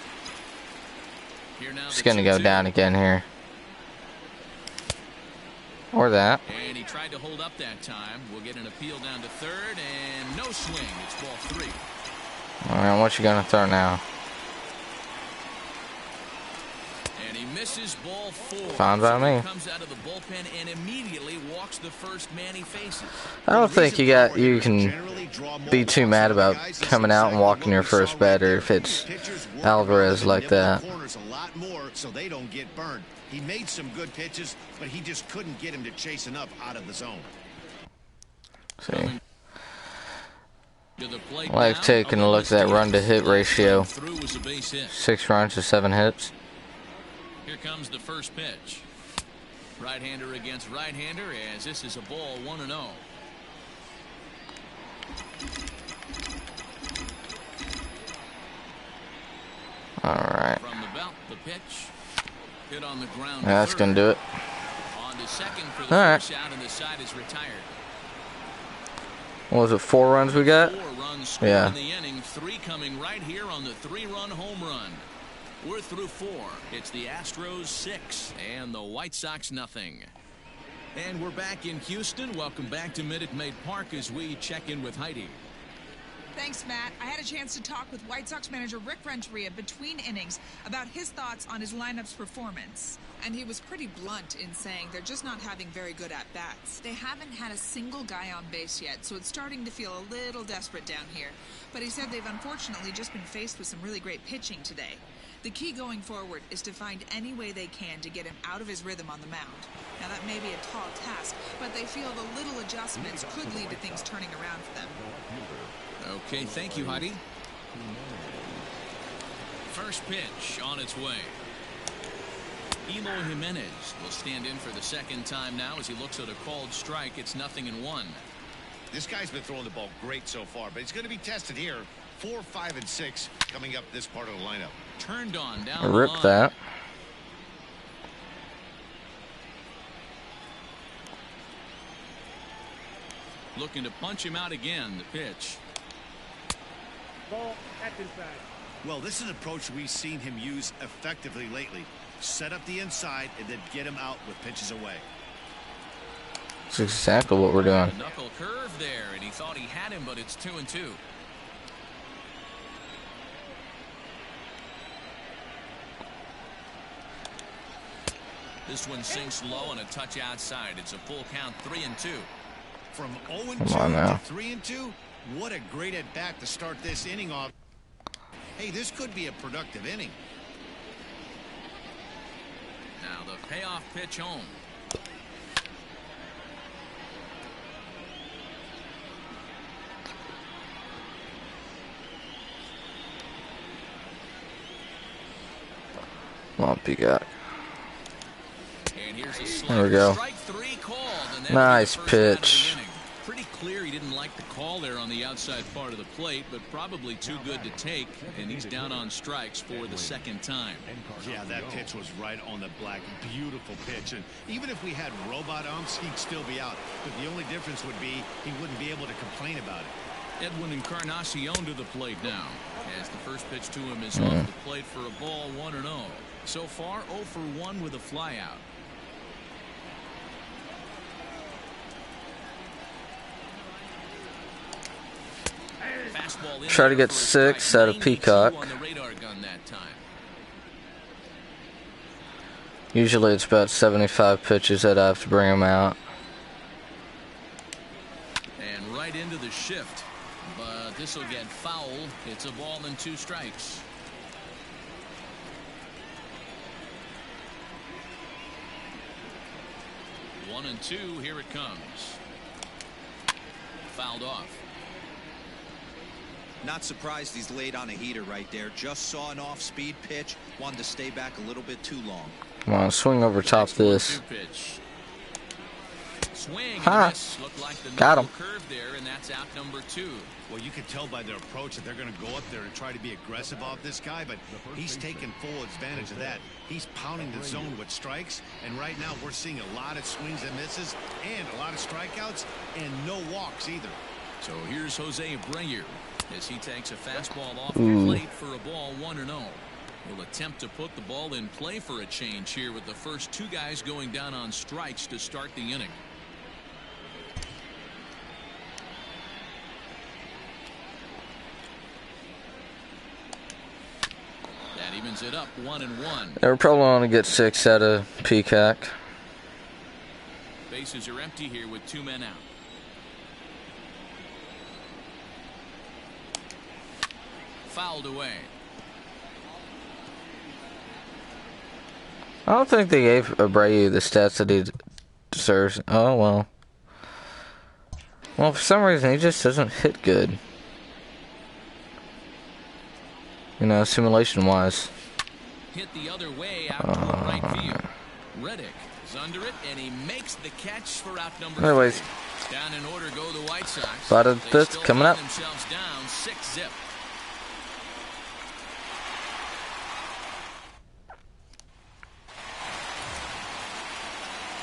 It's gonna go down again here. Or that. And he tried to hold up that time. We'll get an appeal down to third and no swing. It's ball 3. All right, what you gonna throw now? And he misses ball 4. Fine by me. Comes out of the bullpen and immediately walks the first man he faces. I don't think you can be too mad about coming out and walking your first batter if it's Alvarez like that. So they don't get burned. He made some good pitches, but he just couldn't get him to chase enough out of the zone. See. I like taking a look at that run to hit ratio. 6 runs to 7 hits. Here comes the first pitch. Right-hander against right-hander as this is a ball 1-0. All right. From the belt, the pitch. Hit on the ground. Yeah, that's gonna do it. On to second for the first out, and the side is retired. What was it, 4 runs we got? 4 runs scored Yeah. in the inning. 3 coming right here on the 3-run home run. We're through 4. It's the Astros 6 and the White Sox nothing. And we're back in Houston. Welcome back to Minute Maid Park as we check in with Heidi. Thanks, Matt. I had a chance to talk with White Sox manager Rick Renteria between innings about his thoughts on his lineup's performance. And he was pretty blunt in saying they're just not having very good at-bats. They haven't had a single guy on base yet, so it's starting to feel a little desperate down here. But he said they've unfortunately just been faced with some really great pitching today. The key going forward is to find any way they can to get him out of his rhythm on the mound. Now, that may be a tall task, but they feel the little adjustments could lead to things turning around for them. Okay, thank you, Heidi. First pitch on its way. Eloy Jimenez will stand in for the second time now as he looks at a called strike. It's 0-1. This guy's been throwing the ball great so far, but he's going to be tested here. 4, 5, and 6 coming up this part of the lineup. Turned on down I the ripped line. that. Looking to punch him out again. The pitch. Ball, that's inside. Well, this is an approach we've seen him use effectively lately. Set up the inside and then get him out with pitches away. That's exactly what we're doing. A knuckle curve there, and he thought he had him, but it's 2-2. This one sinks low and a touch outside. It's a full count, 3-2. From 0-2 Come on now. to 3-2, what a great at bat to start this inning off. Hey, this could be a productive inning. Now the payoff pitch home. Come on, Peacock. And here's a There we go. strike 3 called, and that Nice will be the first out of the pitch. inning. Pretty clear he didn't like the call there on the outside part of the plate, but probably too good to take, and he's down on strikes for the second time. Yeah, that pitch was right on the black. Beautiful pitch. And even if we had robot umps, he'd still be out. But the only difference would be he wouldn't be able to complain about it. Edwin Encarnacion to the plate now, as the first pitch to him is off the plate for a ball 1-0. So far 0 for 1 with a flyout. Fastball in Try to there get for a 6 strike. out of 92 Peacock. on the radar gun that time. Usually it's about 75 pitches that I have to bring him out. And right into the shift. But this will get foul. It's a ball and 2 strikes. One and 2. Here it comes. Fouled off. Not surprised he's laid on a heater right there. Just saw an off-speed pitch. Wanted to stay back a little bit too long. Come on, swing over top this. Swing. Looked like the got him. Curve there, and that's out number 2. Well, you can tell by their approach that they're going to go up there and try to be aggressive off this guy, but he's taking full advantage of that. He's pounding the zone with strikes, and right now we're seeing a lot of swings and misses and a lot of strikeouts and no walks either. So here's Jose Abreu as he takes a fastball off the plate for a ball 1-0. Will attempt to put the ball in play for a change here with the first 2 guys going down on strikes to start the inning. That evens it up 1-1. They were probably going to get 6 out of Peacock. Bases are empty here with 2 men out. Fouled away. I don't think they gave Abreu the stats that he deserves. Oh, well. Well, for some reason, he just doesn't hit good. You know, simulation-wise. Hit the other way out toward right field. Reddick is under it, and he makes the catch for out number 3. Down in order go the White Sox. Bottom fifth coming up. Themselves down 6-0.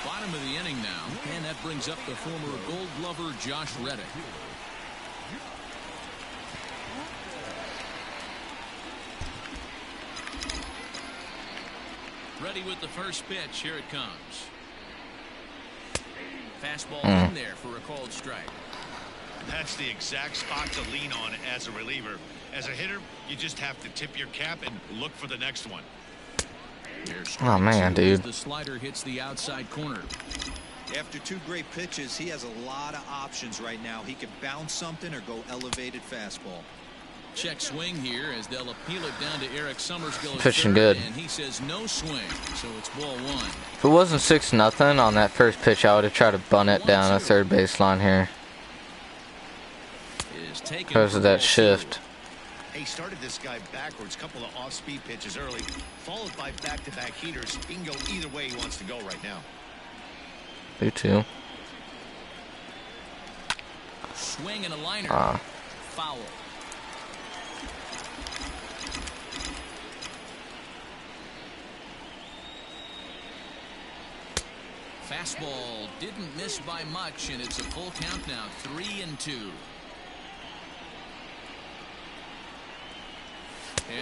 Bottom of the inning now, and that brings up the former Gold Glover Josh Reddick. Ready with the first pitch. Here it comes. Fastball in there for a called strike. That's the exact spot to lean on as a reliever. As a hitter, you just have to tip your cap and look for the next one. Oh man, dude. The slider hits the outside corner. After 2 great pitches, he has a lot of options right now. He could bounce something or go elevated fastball. Check swing here as they'll appeal it down to Eric Summersgill. Pitching good. And he says no swing, so it's ball 1. If it wasn't 6-0 on that first pitch, I would have tried to bunt it down the third baseline here. Because of that shift. He started this guy backwards, couple of off-speed pitches early, followed by back-to-back heaters. He can go either way he wants to go right now. You too. Swing and a liner. Foul. Fastball didn't miss by much, and it's a full count now, 3-2.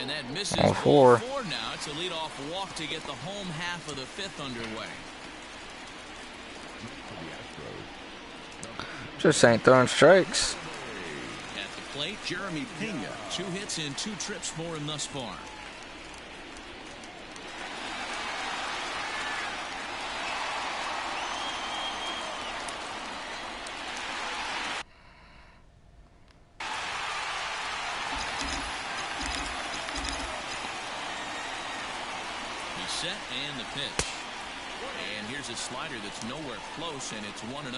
And that misses ball 4 now. It's a leadoff walk to get the home half of the 5th underway. Just ain't throwing strikes. At the plate, Jeremy Pena. 2 hits and 2 trips for him thus far. Set and the pitch. And here's a slider that's nowhere close, and it's 1-0.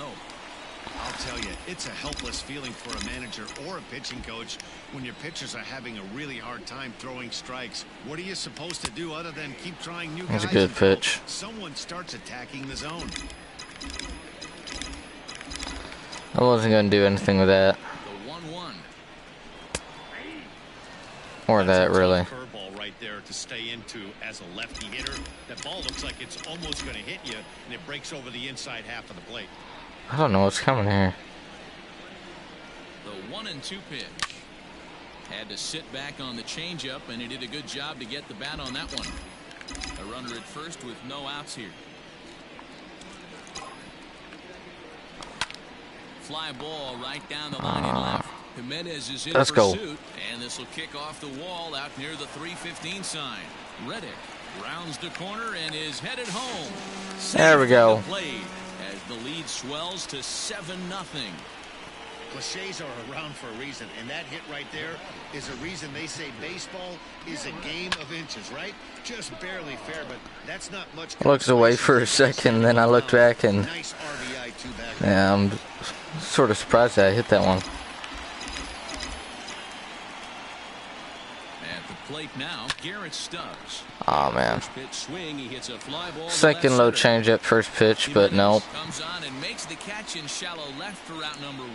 I'll tell you, it's a helpless feeling for a manager or a pitching coach when your pitchers are having a really hard time throwing strikes. What are you supposed to do other than keep trying new guys? That's a good pitch. Someone starts attacking the zone. I wasn't going to do anything with that. The 1-1. Or that, really. Curveball right there to stay into as a lefty hitter. That ball looks like it's almost going to hit you, and it breaks over the inside half of the plate. I don't know what's coming here. The 1-2 pitch. Had to sit back on the changeup, and he did a good job to get the bat on that one. A runner at first with no outs here. Fly ball right down the line and left. Jimenez is in pursuit, and this will kick off the wall out near the 315 sign. Reddick rounds the corner and is headed home. There we go. Played as the lead swells to 7-0. Cliches are around for a reason, and that hit right there is a reason they say baseball is a game of inches, right? Just barely fair, but that's not much. Looks away for a second, then I looked back and Nice RBI two-back. yeah, I'm sort of surprised that I hit that one. At the plate now, Garrett Stubbs. Oh man. First pitch swing, he hits a fly ball to Second left low center. changeup, first pitch, but nope. Comes on and makes the catch in shallow left for out number 1.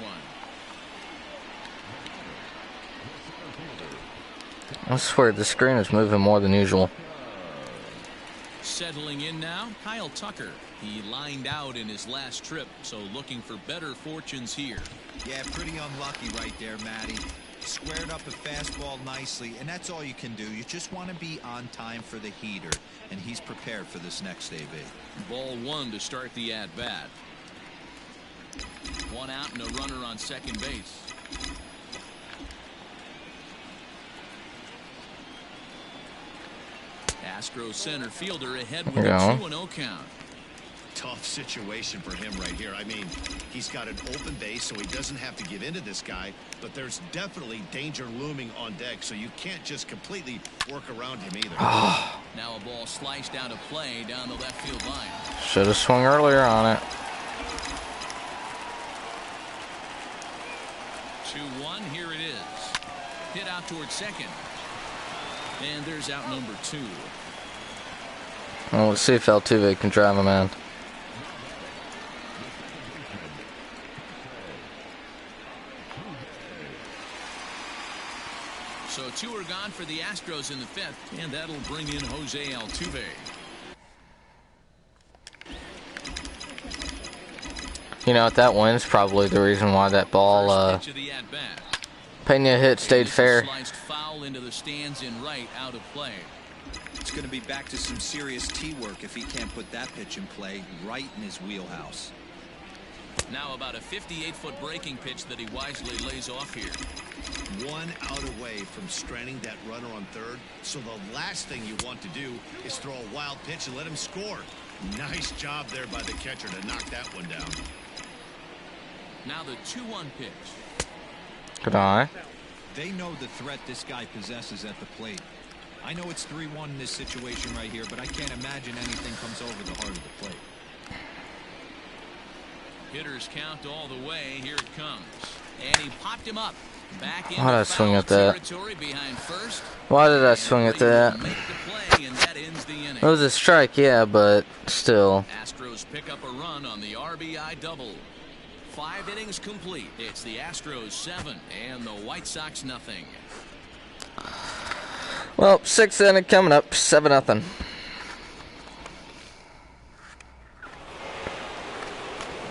I swear the screen is moving more than usual. Settling in now, Kyle Tucker. He lined out in his last trip, so looking for better fortunes here. Yeah, pretty unlucky right there, Matty. Squared up a fastball nicely, and that's all you can do. You just want to be on time for the heater, and he's prepared for this next AB. Ball 1 to start the at-bat. 1 out and a runner on second base. Astros center fielder ahead with a 2-0 count. Tough situation for him right here. I mean, he's got an open base, so he doesn't have to give in to this guy, but there's definitely danger looming on deck, so you can't just completely work around him either. Now a ball sliced out of play down the left field line. Should have swung earlier on it. 2-1, here it is. Hit out towards second. And there's out number 2. Well, let's see if Altuve can drive him in. So 2 are gone for the Astros in the 5th, and that'll bring in Jose Altuve. You know what, that win's probably the reason why that ball Pena hit stayed fair. Sliced foul into the stands in right, out of play. It's going to be back to some serious tee work if he can't put that pitch in play right in his wheelhouse. Now about a 58-foot breaking pitch that he wisely lays off here. 1 out away from stranding that runner on third, so the last thing you want to do is throw a wild pitch and let him score. Nice job there by the catcher to knock that one down. Now the 2-1 pitch. Good eye. They know the threat this guy possesses at the plate. I know it's 3-1 in this situation right here, but I can't imagine anything comes over the heart of the plate. Hitters count all the way. Here it comes. And he popped him up. Back into Why did I swing at that? territory behind first. Why did I swing at that? Make the play, and that ends the inning. It was a strike, yeah, but still. Astros pick up a run on the RBI double. 5 innings complete. It's the Astros 7 and the White Sox nothing. Well, 6th inning coming up, 7-0.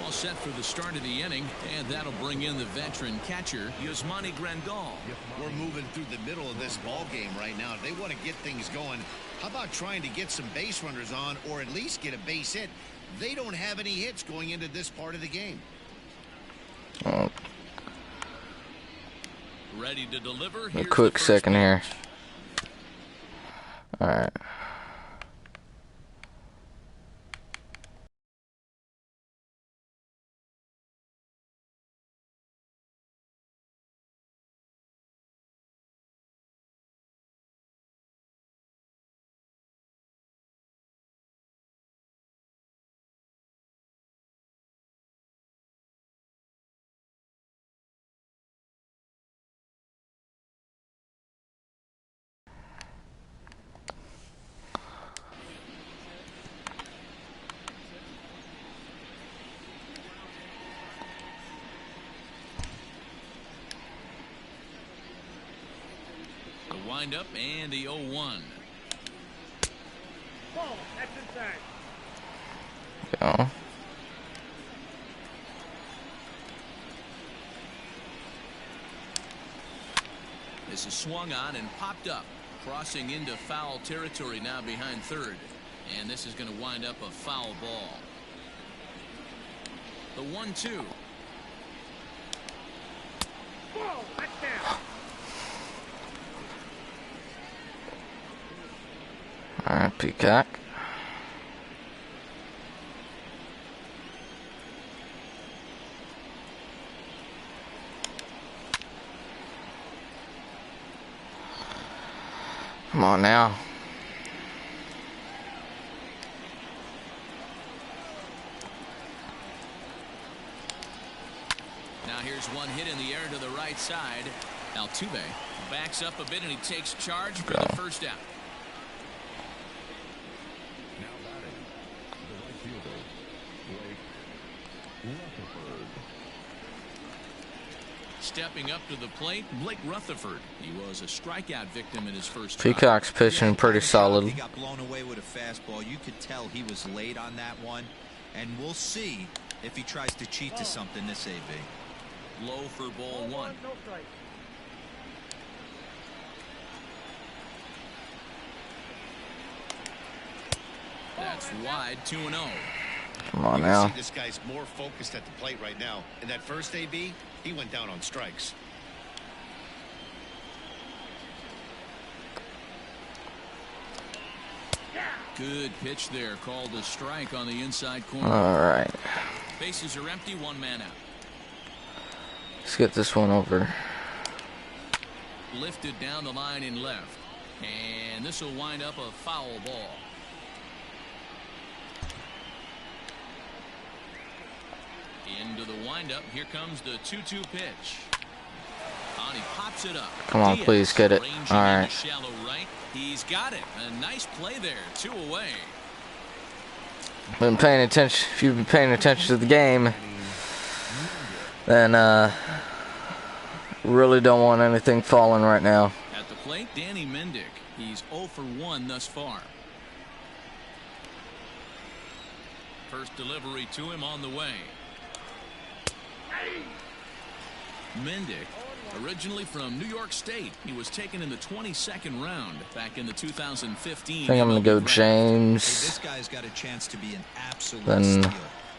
All set for the start of the inning, and that'll bring in the veteran catcher, Yasmani Grandal. We're moving through the middle of this ball game right now. They want to get things going. How about trying to get some base runners on, or at least get a base hit? They don't have any hits going into this part of the game. Ready to deliver. A quick second here. All right. Wind up and the 0-1. Ball, that's inside. Go. This is swung on and popped up, crossing into foul territory now behind third, and this is going to wind up a foul ball. The 1-2. Ball, that's down. All right, Peacock. Come on now. Now here's one hit in the air to the right side. Altuve backs up a bit and he takes charge for the first out. Now batting, the right fielder, Blake Rutherford. Stepping up to the plate, Blake Rutherford. He was a strikeout victim in his first try. Peacock's pitching pretty solid. He got blown away with a fastball. You could tell he was late on that one, and we'll see if he tries to cheat to something this AB. Low for ball one. No strike. That's wide, 2-0. Come on You now. see this guy's more focused at the plate right now. In that first AB, he went down on strikes. Good pitch there, called a strike on the inside corner. All right. Bases are empty, one man out. Let's get this one over. Lifted down the line in left. And this will wind up a foul ball. Into the windup. Here comes the 2-2 pitch. And he pops it up. Come on, Diaz please get it. ranging All into right. shallow right. He's got it. A nice play there. 2 away. Been paying attention. If you've been paying attention to the game, then really don't want anything falling right now. At the plate, Danny Mendick. He's 0 for 1 thus far. First delivery to him on the way. Mendick, originally from New York State, he was taken in the 22nd round back in the 2015. I think I'm gonna go Hey, James. this guy's got a chance to be an absolute Then- steal.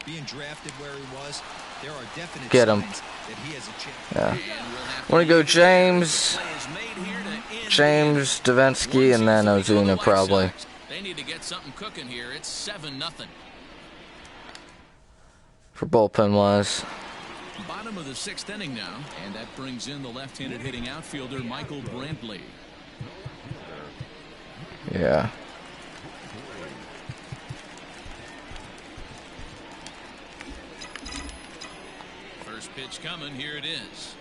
Being drafted where he was, there are definite Get him. signs that he has a chance. Yeah. And we'll have I'm gonna go James, play is made here to end James, the game. Davinsky, and then 1-0 to the Ozuna White probably. Sox. They need to get something cooking here. It's 7-0. For bullpen wise. Bottom of the 6th inning now, and that brings in the left-handed hitting outfielder Michael Brantley. Yeah. First pitch coming. Here it is.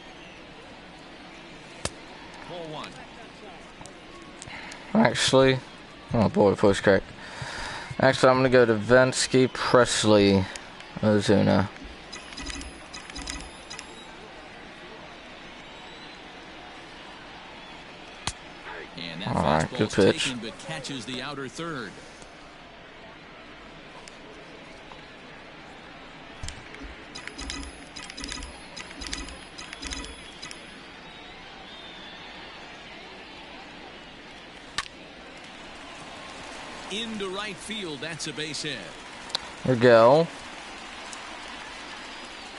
Ball 1. Actually, oh boy, voice crack. Actually, I'm gonna go to Davinsky, Presley, Ozuna. And that All right, fastball's good pitch. taken, but catches the outer third. Into right field. That's a base hit. There we go.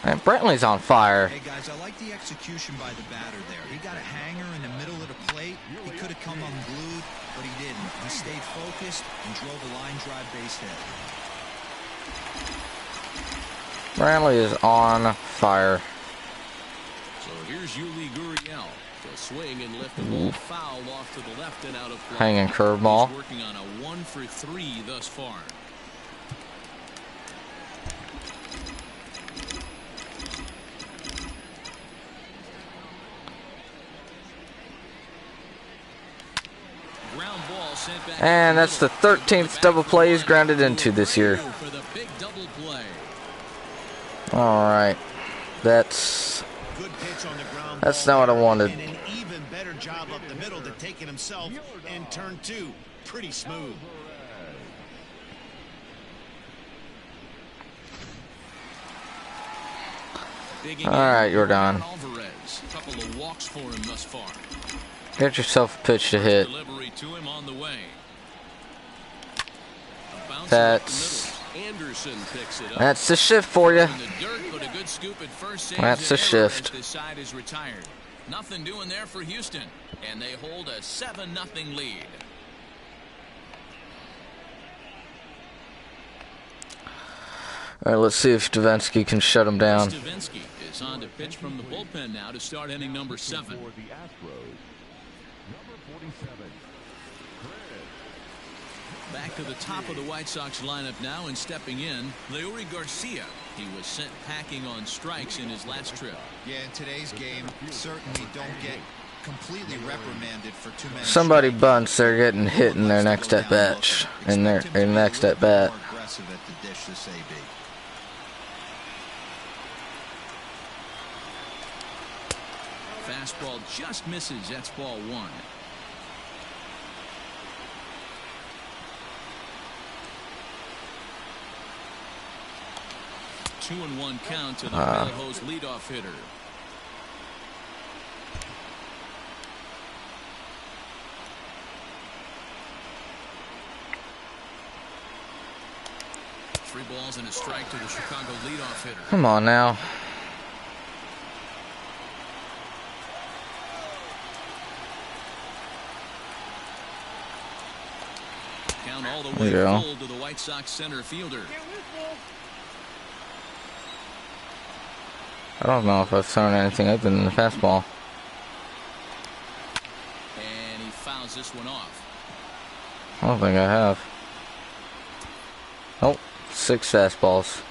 And Brantley's on fire. Hey guys, I like the execution by the batter there. He got a hanger in the middle of the plate. He could have come unglued, but he didn't. He stayed focused and drove a line drive base hit. Brantley is on fire. So here's Yuli Gurriel. The swing and lift the ball foul off to the left and out of play. Hanging curveball. He's working on a 1 for 3 thus far. Ground ball sent back. And that's the 13th double play he's grounded into this year. For the big double play. Alright. That's Good pitch on the ground That's ball not what I there, wanted. And an even better job up the middle to take it himself. And turn 2, pretty smooth. Alright, you're done. Alvarez. Couple of walks for him thus far. Get yourself a pitch to hit. Delivery to him on the way. A bouncer That's up the middle. Anderson picks it up. That's the shift for you. In the dirt, but a good scoop at first. Saves That's an a error shift. as this side is retired. Nothing doing there for Houston, and they hold a 7-0 lead. Alright, let's see if Davinsky can shut him down. Davinsky is on to pitch from the bullpen now to start inning number 7. For the Astros, number 47, Back to the top of the White Sox lineup now, and stepping in, Leury Garcia. He was sent packing on strikes in his last trip. Yeah, in today's game, certainly don't get completely reprimanded for too many. Somebody strikes. bunts, they're getting hit in their next at bat. In their next at bat. More aggressive at the dish this AB. Fastball just misses. That's ball one. Two and one count to the Bellhose leadoff hitter. Three balls and a strike to the Chicago leadoff hitter. Come on now. Count all the There you way go. full to the White Sox center fielder. I don't know if I've thrown anything other than the fastball. And he fouls this one off. I don't think I have. Oh, 6 fastballs.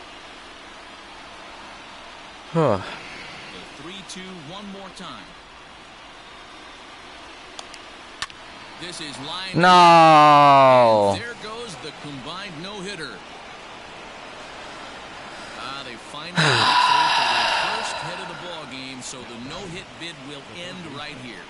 Huh. The 3-2 one more time. This is line. No. There goes the combined no-hitter. They finally get through for their first hit of the ball game, so the no-hit bid will end right here.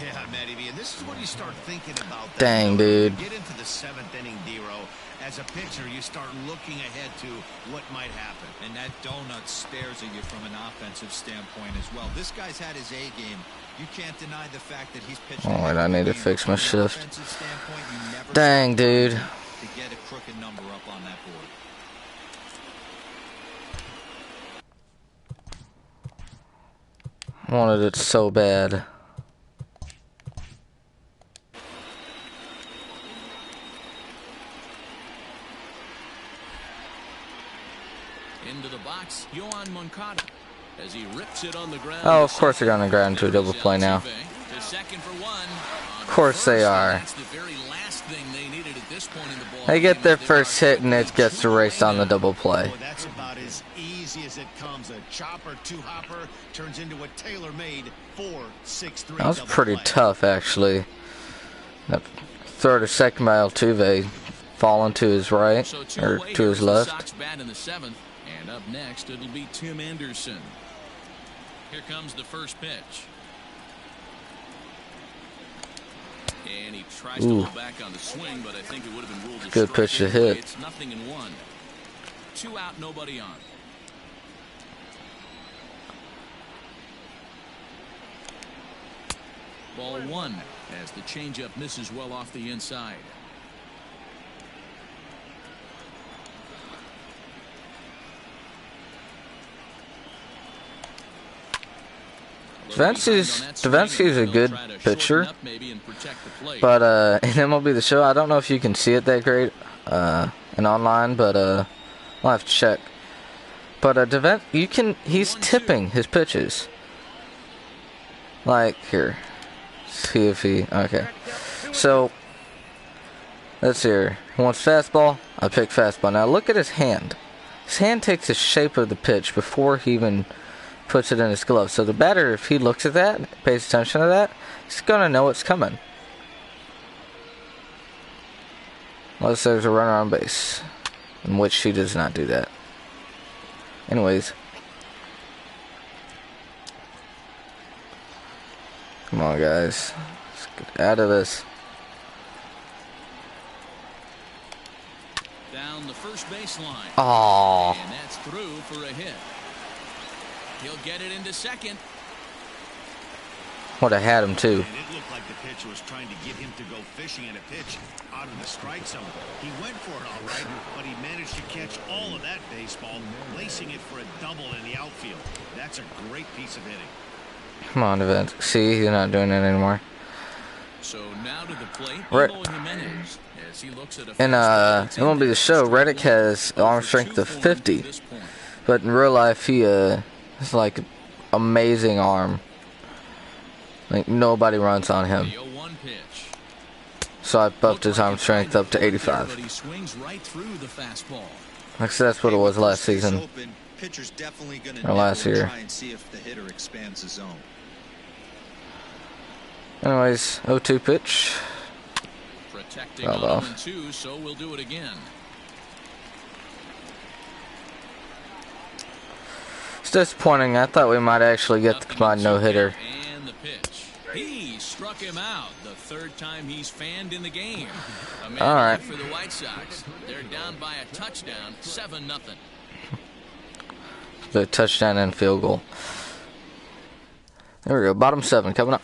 Yeah, Matty V, and this is when you start thinking about that. Dang, dude. Get into the 7th inning, D-Row. As a pitcher, you start looking ahead to what might happen. And that donut stares at you from an offensive standpoint as well. This guy's had his A game. You can't deny the fact that he's pitched. Oh, wait, I need to fix my shift. Standpoint, Dang, dude. to get a crooked number up on that board. Wanted it so bad. Into the box, Yohan Moncada, as he rips it on the ground. Oh, of course they're going to ground into a double play now. To second for one. Of course they are. That's the very last thing they needed at this point in the ball. They get their first hit and it gets erased on the double play. Oh, that's about as easy as it comes. A chopper, two-hopper turns into a tailor-made 4-6-3. That was double pretty play. tough, actually. That throw to second by Altuve, falling to his right, So two or away to here his as the left. Sox bat in the 7th, and up next it'll be Tim Anderson. Here comes the first pitch. And he tries to Ooh. hold back on the swing, but I think it would have been ruled a Good strike pitch to anyway. hit. It's 0-1. 2 out, nobody on. Ball 1 as the changeup misses well off the inside. Davinsky's a good pitcher, but in MLB The Show, I don't know if you can see it that great and online, but I'll have to check. But he's tipping his pitches. Like here, see if he okay. So let's see here. He wants fastball. I pick fastball. Now look at his hand. His hand takes the shape of the pitch before he even puts it in his glove. So the batter, if he looks at that, pays attention to that, he's gonna know what's coming. Unless there's a runner on base, in which he does not do that. Anyways. Come on, guys. Let's get out of this. Down the first baseline. Aww. And that's through for a hit. He'll get it into second. Would have had him too. And it looked like the pitcher was trying to get him to go fishing at a pitch out of the strike zone. He went for it all right, but he managed to catch all of that baseball, placing it for a double in the outfield. That's a great piece of hitting. Come on, Event. See, he's not doing it anymore. So now to the plate, Right. Eloy Jimenez, as he looks at a In it won't be the show. Reddick has arm strength of 50, but in real life he has like amazing arm. Like nobody runs on him. The 0-1 pitch. So I buffed his arm strength up to 85. But he swings right through the fastball. Actually, that's what it was last season. Open, pitcher's definitely going Or last year. try and see if the hitter expands the zone. Anyways, 0-2 pitch. Protecting Fouled on off. 0-2, so we'll do it again. It's disappointing. I thought we might actually get the combined no-hitter. And the pitch. He struck him out. The third time he's fanned in the game. A man All right. out for the White Sox. They're down by a touchdown, 7-0. The touchdown and field goal. There we go. Bottom 7 coming up.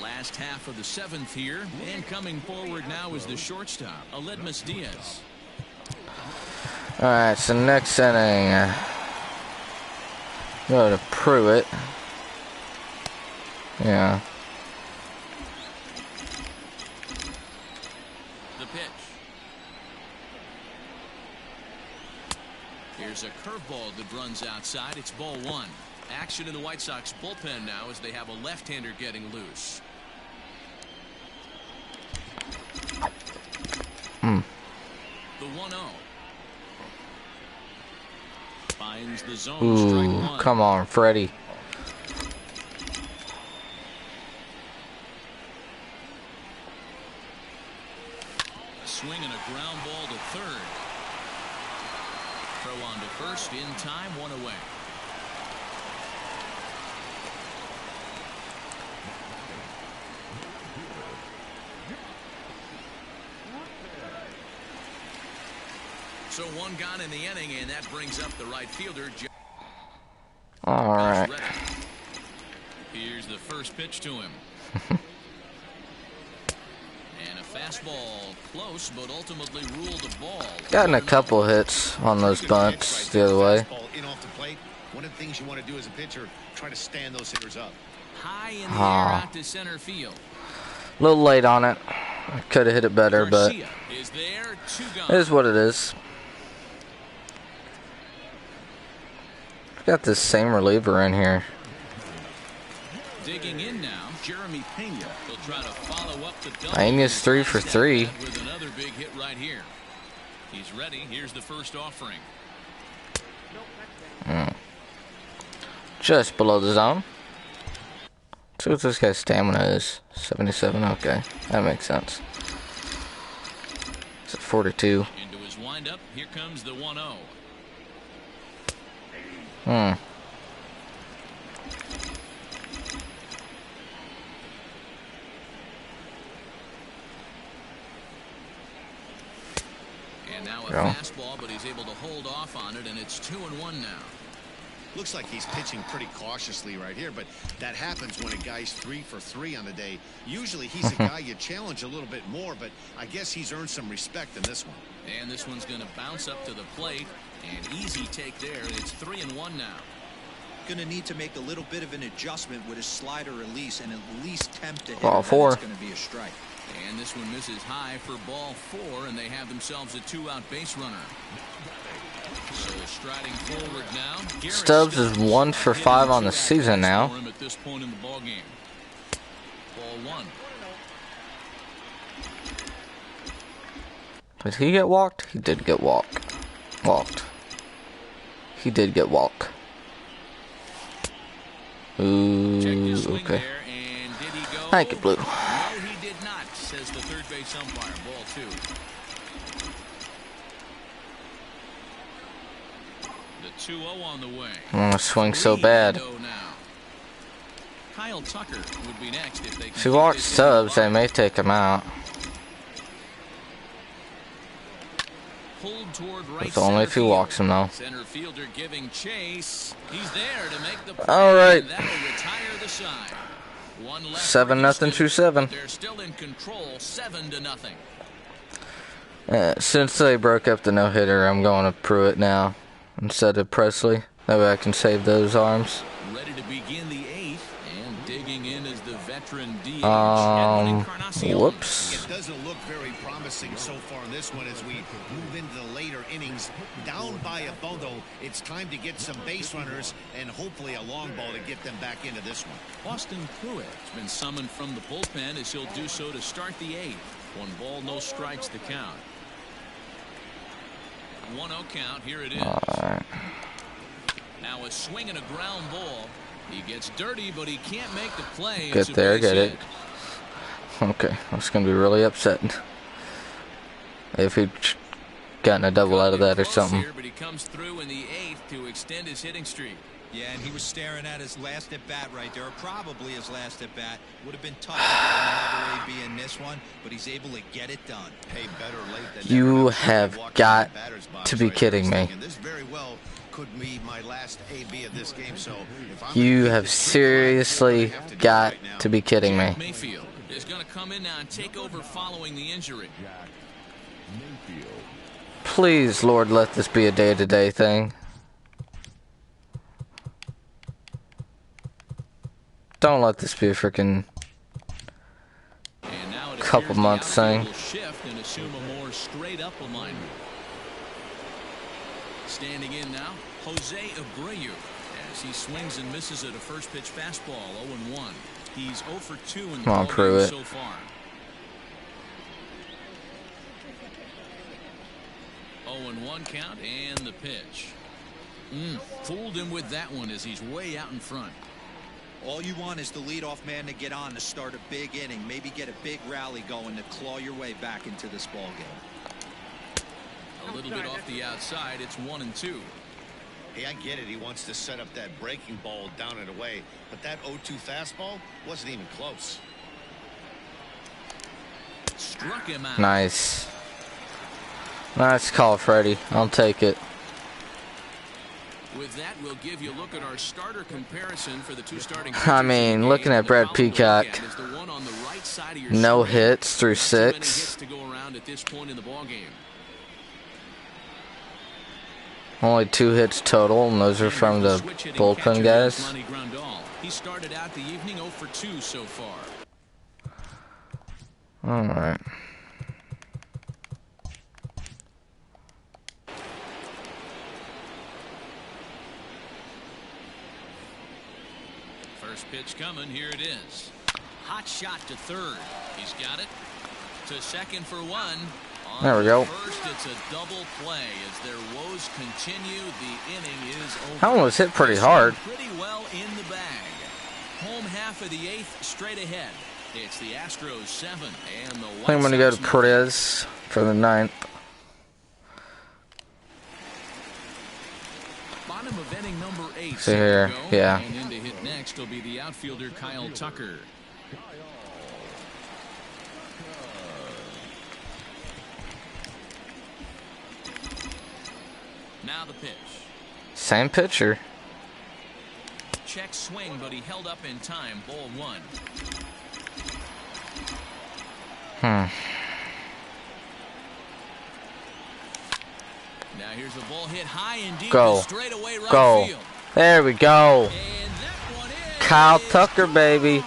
Last half of the 7th here, and coming forward now is the shortstop, Aledmus Diaz. Alright, so next inning. Go to Pruitt. Yeah. The pitch. Here's a curveball that runs outside. It's ball 1. Action in the White Sox bullpen now as they have a left-hander getting loose. The 1-0. Finds the zone. Strike Ooh, 1. come on, Freddie. A swing and a ground ball to third. Throw on to first in time, 1 away. So 1 gone in the inning, and that brings up the right fielder. Alright. Here's the first pitch to him. And a fastball close, but ultimately ruled a ball. Gotten a couple hits on those bunts the other way. In off the plate. One of the things you want to do as a pitcher, try to stand those hitters up. High in the air out to center field. A little late on it. I could have hit it better, but Garcia is there, 2 gone. it is what it is. Got this same reliever in here. Digging in now, Jeremy Pena. He'll try to follow up the double. Pena's 3 for 3. With another big hit right here. He's ready. Here's the first offering. Just below the zone. See what this guy's stamina is. 77. Okay, that makes sense. It's at 42. Into his windup. Here comes the 1-0. Hmm. And now a Go. fastball, but he's able to hold off on it, and it's 2-1 now. Looks like he's pitching pretty cautiously right here, but that happens when a guy's 3 for 3 on the day. Usually he's a guy you challenge a little bit more, but I guess he's earned some respect in this one. And this one's going to bounce up to the plate. And easy take there. It's 3-1 now. Going to need to make a little bit of an adjustment with his slider release and at least attempt to hit Ball it. 4. It's going to be a strike. And this one misses high for ball 4, and they have themselves a 2-out base runner. So striding forward now. Garrett Stubbs is 1 for 5 on the season now. for him at this point in the ball game. Ball 1. Did he get walked? He did get walked. He did get walked. Ooh, Checked his swing okay. there, and did he go? Thank you, Blue. No, he did not, says the third base umpire. Ball 2. The 2-0 on the way. I'm gonna swing so bad. 3-0 now. Kyle Tucker would be next if they If he walks Stubbs, they may take him out. Pulled toward right It's only if he center walks him, though. Center fielder giving chase. He's there to make the play. All right. And that'll retire the side. One left 7-0, for Houston. 2-7. They're still in control, 7-0. Since they broke up the no-hitter, I'm going to Pruitt now instead of Presley. That way I can save those arms. Ready to begin the 8th, and digging in is the veteran veteran DH. Edwin Encarnacion. Whoops. It doesn't look very promising so far in this one as we move into the later innings. Down by a bundle, it's time to get some base runners and hopefully a long ball to get them back into this one. Austin Pruitt has been summoned from the bullpen as he'll do so to start the 8th. 1 ball, no strikes to count. 1-0 count. Here it is. Alright. Now a swing and a ground ball. He gets dirty, but he can't make the play. Get there, get it. Okay, that's going to be really upsetting if he'd gotten a double out of that or something. But he comes through in the 8th to extend his hitting streak. Yeah, and he was staring at his last at bat right there, or probably his last at bat. Would have been tough to get another AB in this one, but he's able to get it done. Hey, better late than You never. have Walked got in the batter's box to be right kidding there, me. thinking this very well could be my last AB of this game. So if I'm You gonna have get this seriously I have to do got right now. to be kidding me. Mayfield is going to come in now and take over following the injury. Mayfield. Please, Lord, let this be a day-to-day thing. Don't let this be a freaking And now it couple appears the months outfield thing. will shift and assume a more straight-up alignment. Standing in now, Jose Abreu, as he swings and misses at a first pitch fastball, 0-1. He's 0 for 2 in the Come on, ballgame Pruitt. so far. 0-1 count and the pitch. Fooled him with that one as he's way out in front. All you want is the leadoff man to get on to start a big inning, maybe get a big rally going to claw your way back into this ball game. A little bit off the outside. It's 1-2. Hey, I get it. He wants to set up that breaking ball down and away, but that 0-2 fastball wasn't even close. Struck him out. Nice. Nice call, Freddie. I'll take it. With that, we'll give you a look at our starter comparison for the 2 starting I pitchers in mean, the looking game. at The Brad column to look Peacock, at is the one on the right side of your no screen. hits through Too many 6. hits to go around at this point in the ball game. Only 2 hits total, and those are from the bullpen guys. Lonnie Grandal. He started out the evening 0 for 2 so far. Alright. First pitch coming. Here it is. Hot shot to third. He's got it. To second for 1. On There we go. First, it's a double play as their woes continue. The inning is over. That one was hit pretty hard. Pretty well in the bag. Home half of the 8th straight ahead. It's the Astros 7 and the White I think I'm going to go to Sox Perez for the 9th. bottom of inning number 8. See here, yeah. And in to hit next will be the outfielder Kyle Tucker. Now the pitch. Same pitcher. Check swing, but he held up in time. Ball 1. Now here's a ball hit high and deep. Go. Straight away right Go. field. There we go. And that one is Kyle Tucker, baby.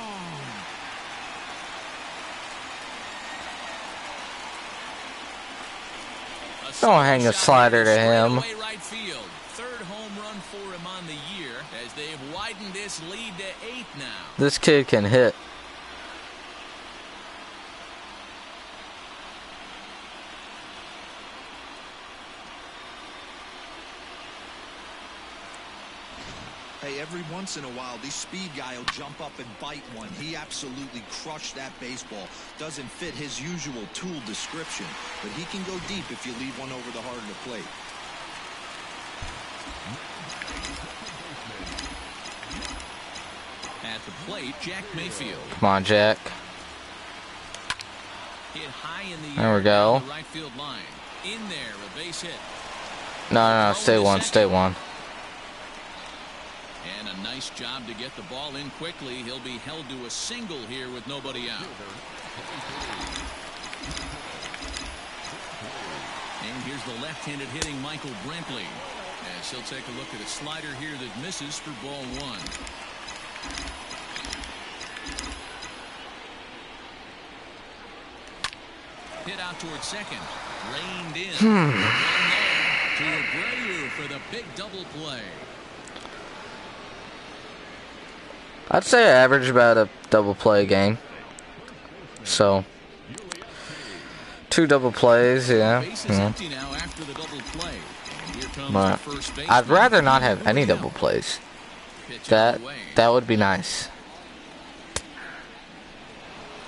Don't hang a slider to him. Straight away right field. Third home run for him on the year as they've widened this lead to 8 now. This kid can hit. Hey, every once in a while, these speed guy will jump up and bite one. He absolutely crushed that baseball. Doesn't fit his usual tool description, but he can go deep if you leave one over the heart of the plate. At the plate, Jack Mayfield. Come on, Jack. Hit high in the There we air go. down the right field line. In there, a base hit. No, stay one, stay one. And a nice job to get the ball in quickly. He'll be held to a single here with nobody out. And here's the left-handed hitting Michael Brantley. As he'll take a look at a slider here that misses for ball 1. hit out towards second. Reined in. To Abreu for the big double play. I'd say I average about a double play a game. So 2 double plays, yeah. But I'd rather not have any double plays. That would be nice.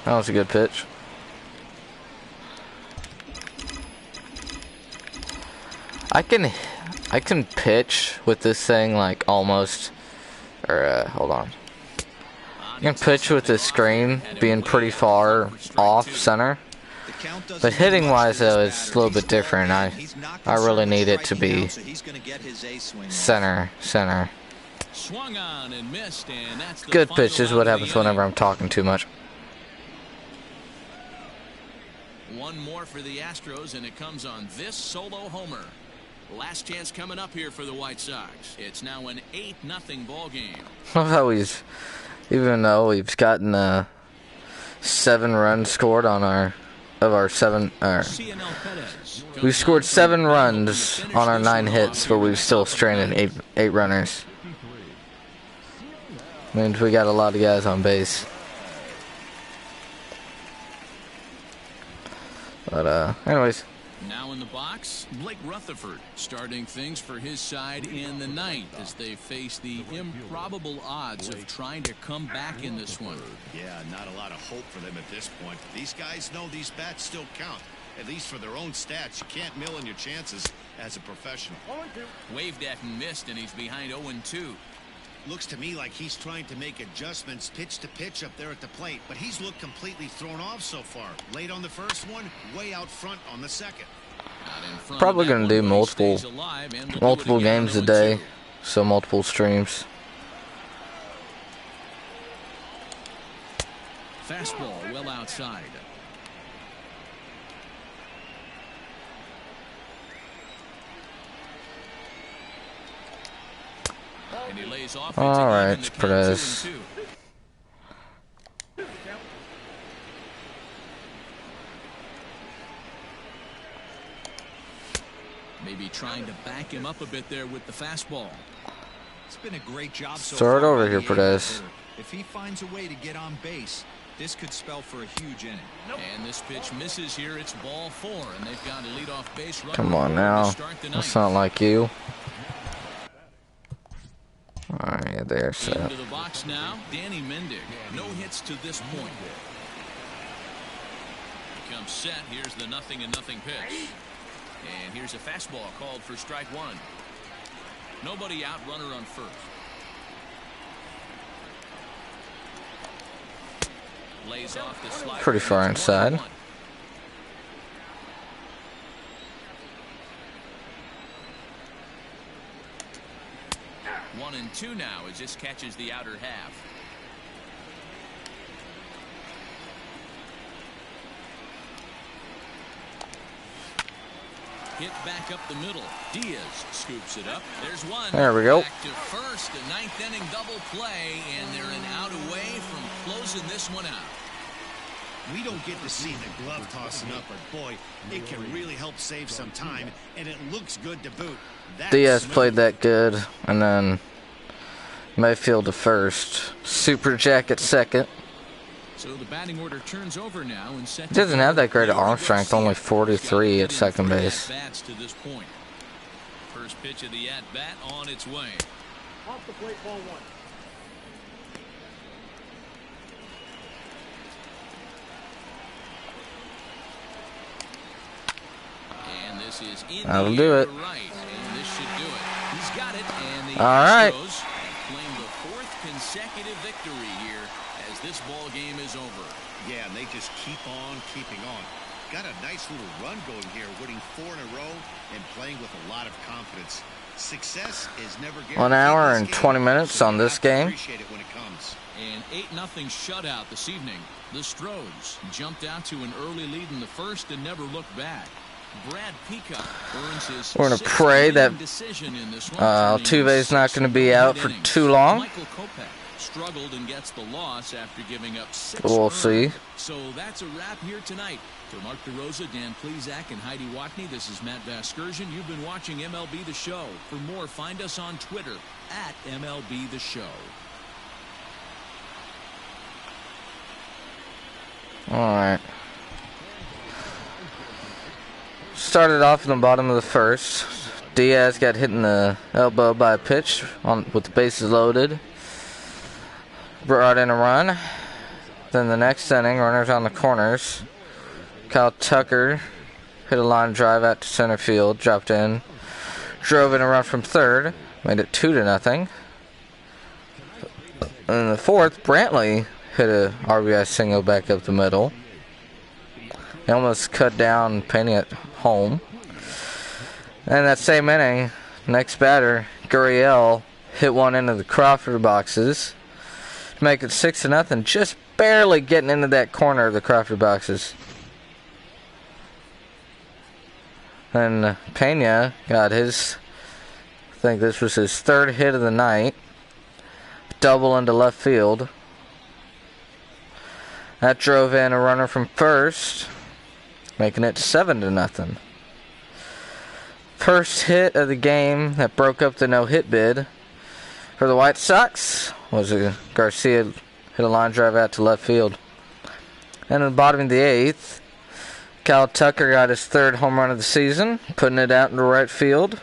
That was a good pitch. I can pitch with this thing like almost, or hold on. I can pitch with the screen being pretty far off center. But hitting wise though, it's a little bit different. I really need it to be center. Good pitch is what happens whenever I'm talking too much. One more for the Astros, and it comes on this solo homer. Last chance coming up here for the White Sox. It's now an 8-0 ball game. I love how even though we've gotten 7 runs scored on our 7. We've scored 7 runs on our 9 hits, but we've still stranded 8 runners. Means we got a lot of guys on base. But anyways. Now in the box, Blake Rutherford starting things for his side in the 9th as they face the improbable odds of trying to come back in this one. Yeah, not a lot of hope for them at this point. These guys know these bats still count, at least for their own stats. You can't mill in your chances as a professional. Waved at and missed, and he's behind 0-2. Looks to me like he's trying to make adjustments pitch to pitch up there at the plate, but he's looked completely thrown off so far. Late on the first one, way out front on the second. Probably going to do multiple games a day, so multiple streams. Fastball well outside. And he lays off. All right, Perez. Maybe trying to back him up a bit there with the fastball. It's been a great job so Start far over by here, the Perez. If he finds a way to get on base, this could spell for a huge inning. And this pitch misses here. It's ball 4, and they've got a leadoff base runner. Come on now. That's not like you. All right, there's set. Into the box now, Danny Mendick. No hits to this point. Becomes set. Here's the 0-0 pitch. And here's a fastball called for strike 1. Nobody out, runner on first. Lays off the slider. Pretty far inside. 1-2 now as this catches the outer half. Hit back up the middle. Diaz scoops it up. There's one. There we go. Back to first, a 9th inning double play, and they're an out away from closing this one out. We don't get to see the glove tossing up, but boy, it can really help save some time, and it looks good to boot. Diaz played that good, and then Mayfield to first. Super Jack at second. So the batting order turns over now and He doesn't have that great arm strength, only 43 at second base. To this point. First pitch of the at-bat on its way. Off the plate, ball 1. And this is in That'll do it. Right, and this should do it. He's got it, and the All right. Astros claim the 4th consecutive victory here as this ball game is over. Yeah, and they just keep on keeping on. Got a nice little run going here, winning 4 in a row and playing with a lot of confidence. Success is never guaranteed. 1 hour and 20 minutes on this game. Appreciate it when it comes. An 8-0 shutout this evening. The Astros jumped out to an early lead in the first and never looked back. Brad Peacock earns his We're going to pray that decision in this one. Altuve's not going to be out for too long. Michael Kopech struggled and gets the loss after giving up 6 We'll earned. see. So that's a wrap here tonight. For Mark DeRosa, Dan Plezak, and Heidi Watney, this is Matt Vasgersian. You've been watching MLB The Show. For more, find us on Twitter at MLB The Show. Alright. Started off in the bottom of the first. Diaz got hit in the elbow by a pitch with the bases loaded. Brought in a run. Then the next inning, runners on the corners. Kyle Tucker hit a line drive out to center field, dropped in, drove in a run from third, made it 2-0. In the fourth, Brantley hit a RBI single back up the middle. He almost cut down Pena at home. And that same inning, next batter, Gurriel hit one into the Crawford boxes to make it 6-0, just barely getting into that corner of the Crawford boxes. And Pena got his, I think this was his third hit of the night, double into left field. That drove in a runner from first, making it 7-0. First hit of the game that broke up the no-hit bid for the White Sox was Garcia hit a line drive out to left field. And in the bottom of the eighth, Kyle Tucker got his third home run of the season, putting it out into right field,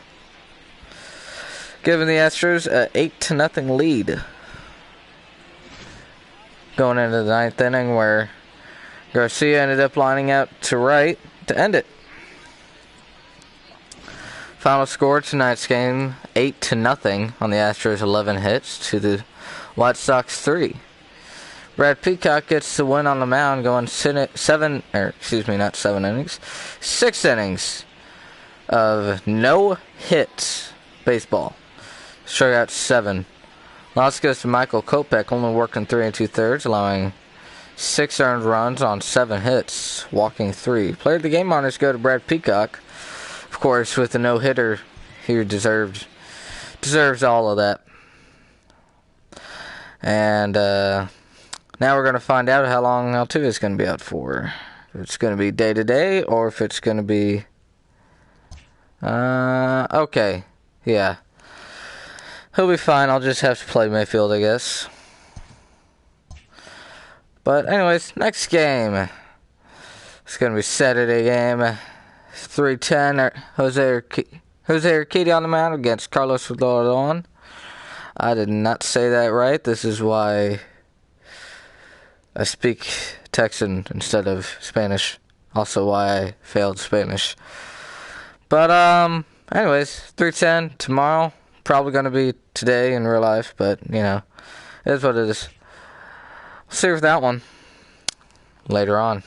giving the Astros a 8-0 lead. Going into the ninth inning where Garcia ended up lining out to right to end it. Final score tonight's game, 8-0 on the Astros 11 hits to the White Sox 3. Brad Peacock gets the win on the mound, going 6 innings of no hits baseball. Struck out 7. Loss goes to Michael Kopech, only working 3 2/3, allowing 6 earned runs on 7 hits, walking 3. Player of the game honors go to Brad Peacock. Of course, with the no-hitter, he deserves all of that. And now we're going to find out how long Altuve is going to be out for. If it's going to be day-to-day, or if it's going to be... okay. Yeah. He'll be fine. I'll just have to play Mayfield, I guess. But anyways, next game. It's going to be Saturday game. 3-10, Jose Urquidy on the mound against Carlos Rodon. I did not say that right. This is why I speak Texan instead of Spanish. Also why I failed Spanish. But, anyways, 3-10 tomorrow. Probably going to be today in real life, but, you know, it is what it is. We'll see you with that one later on.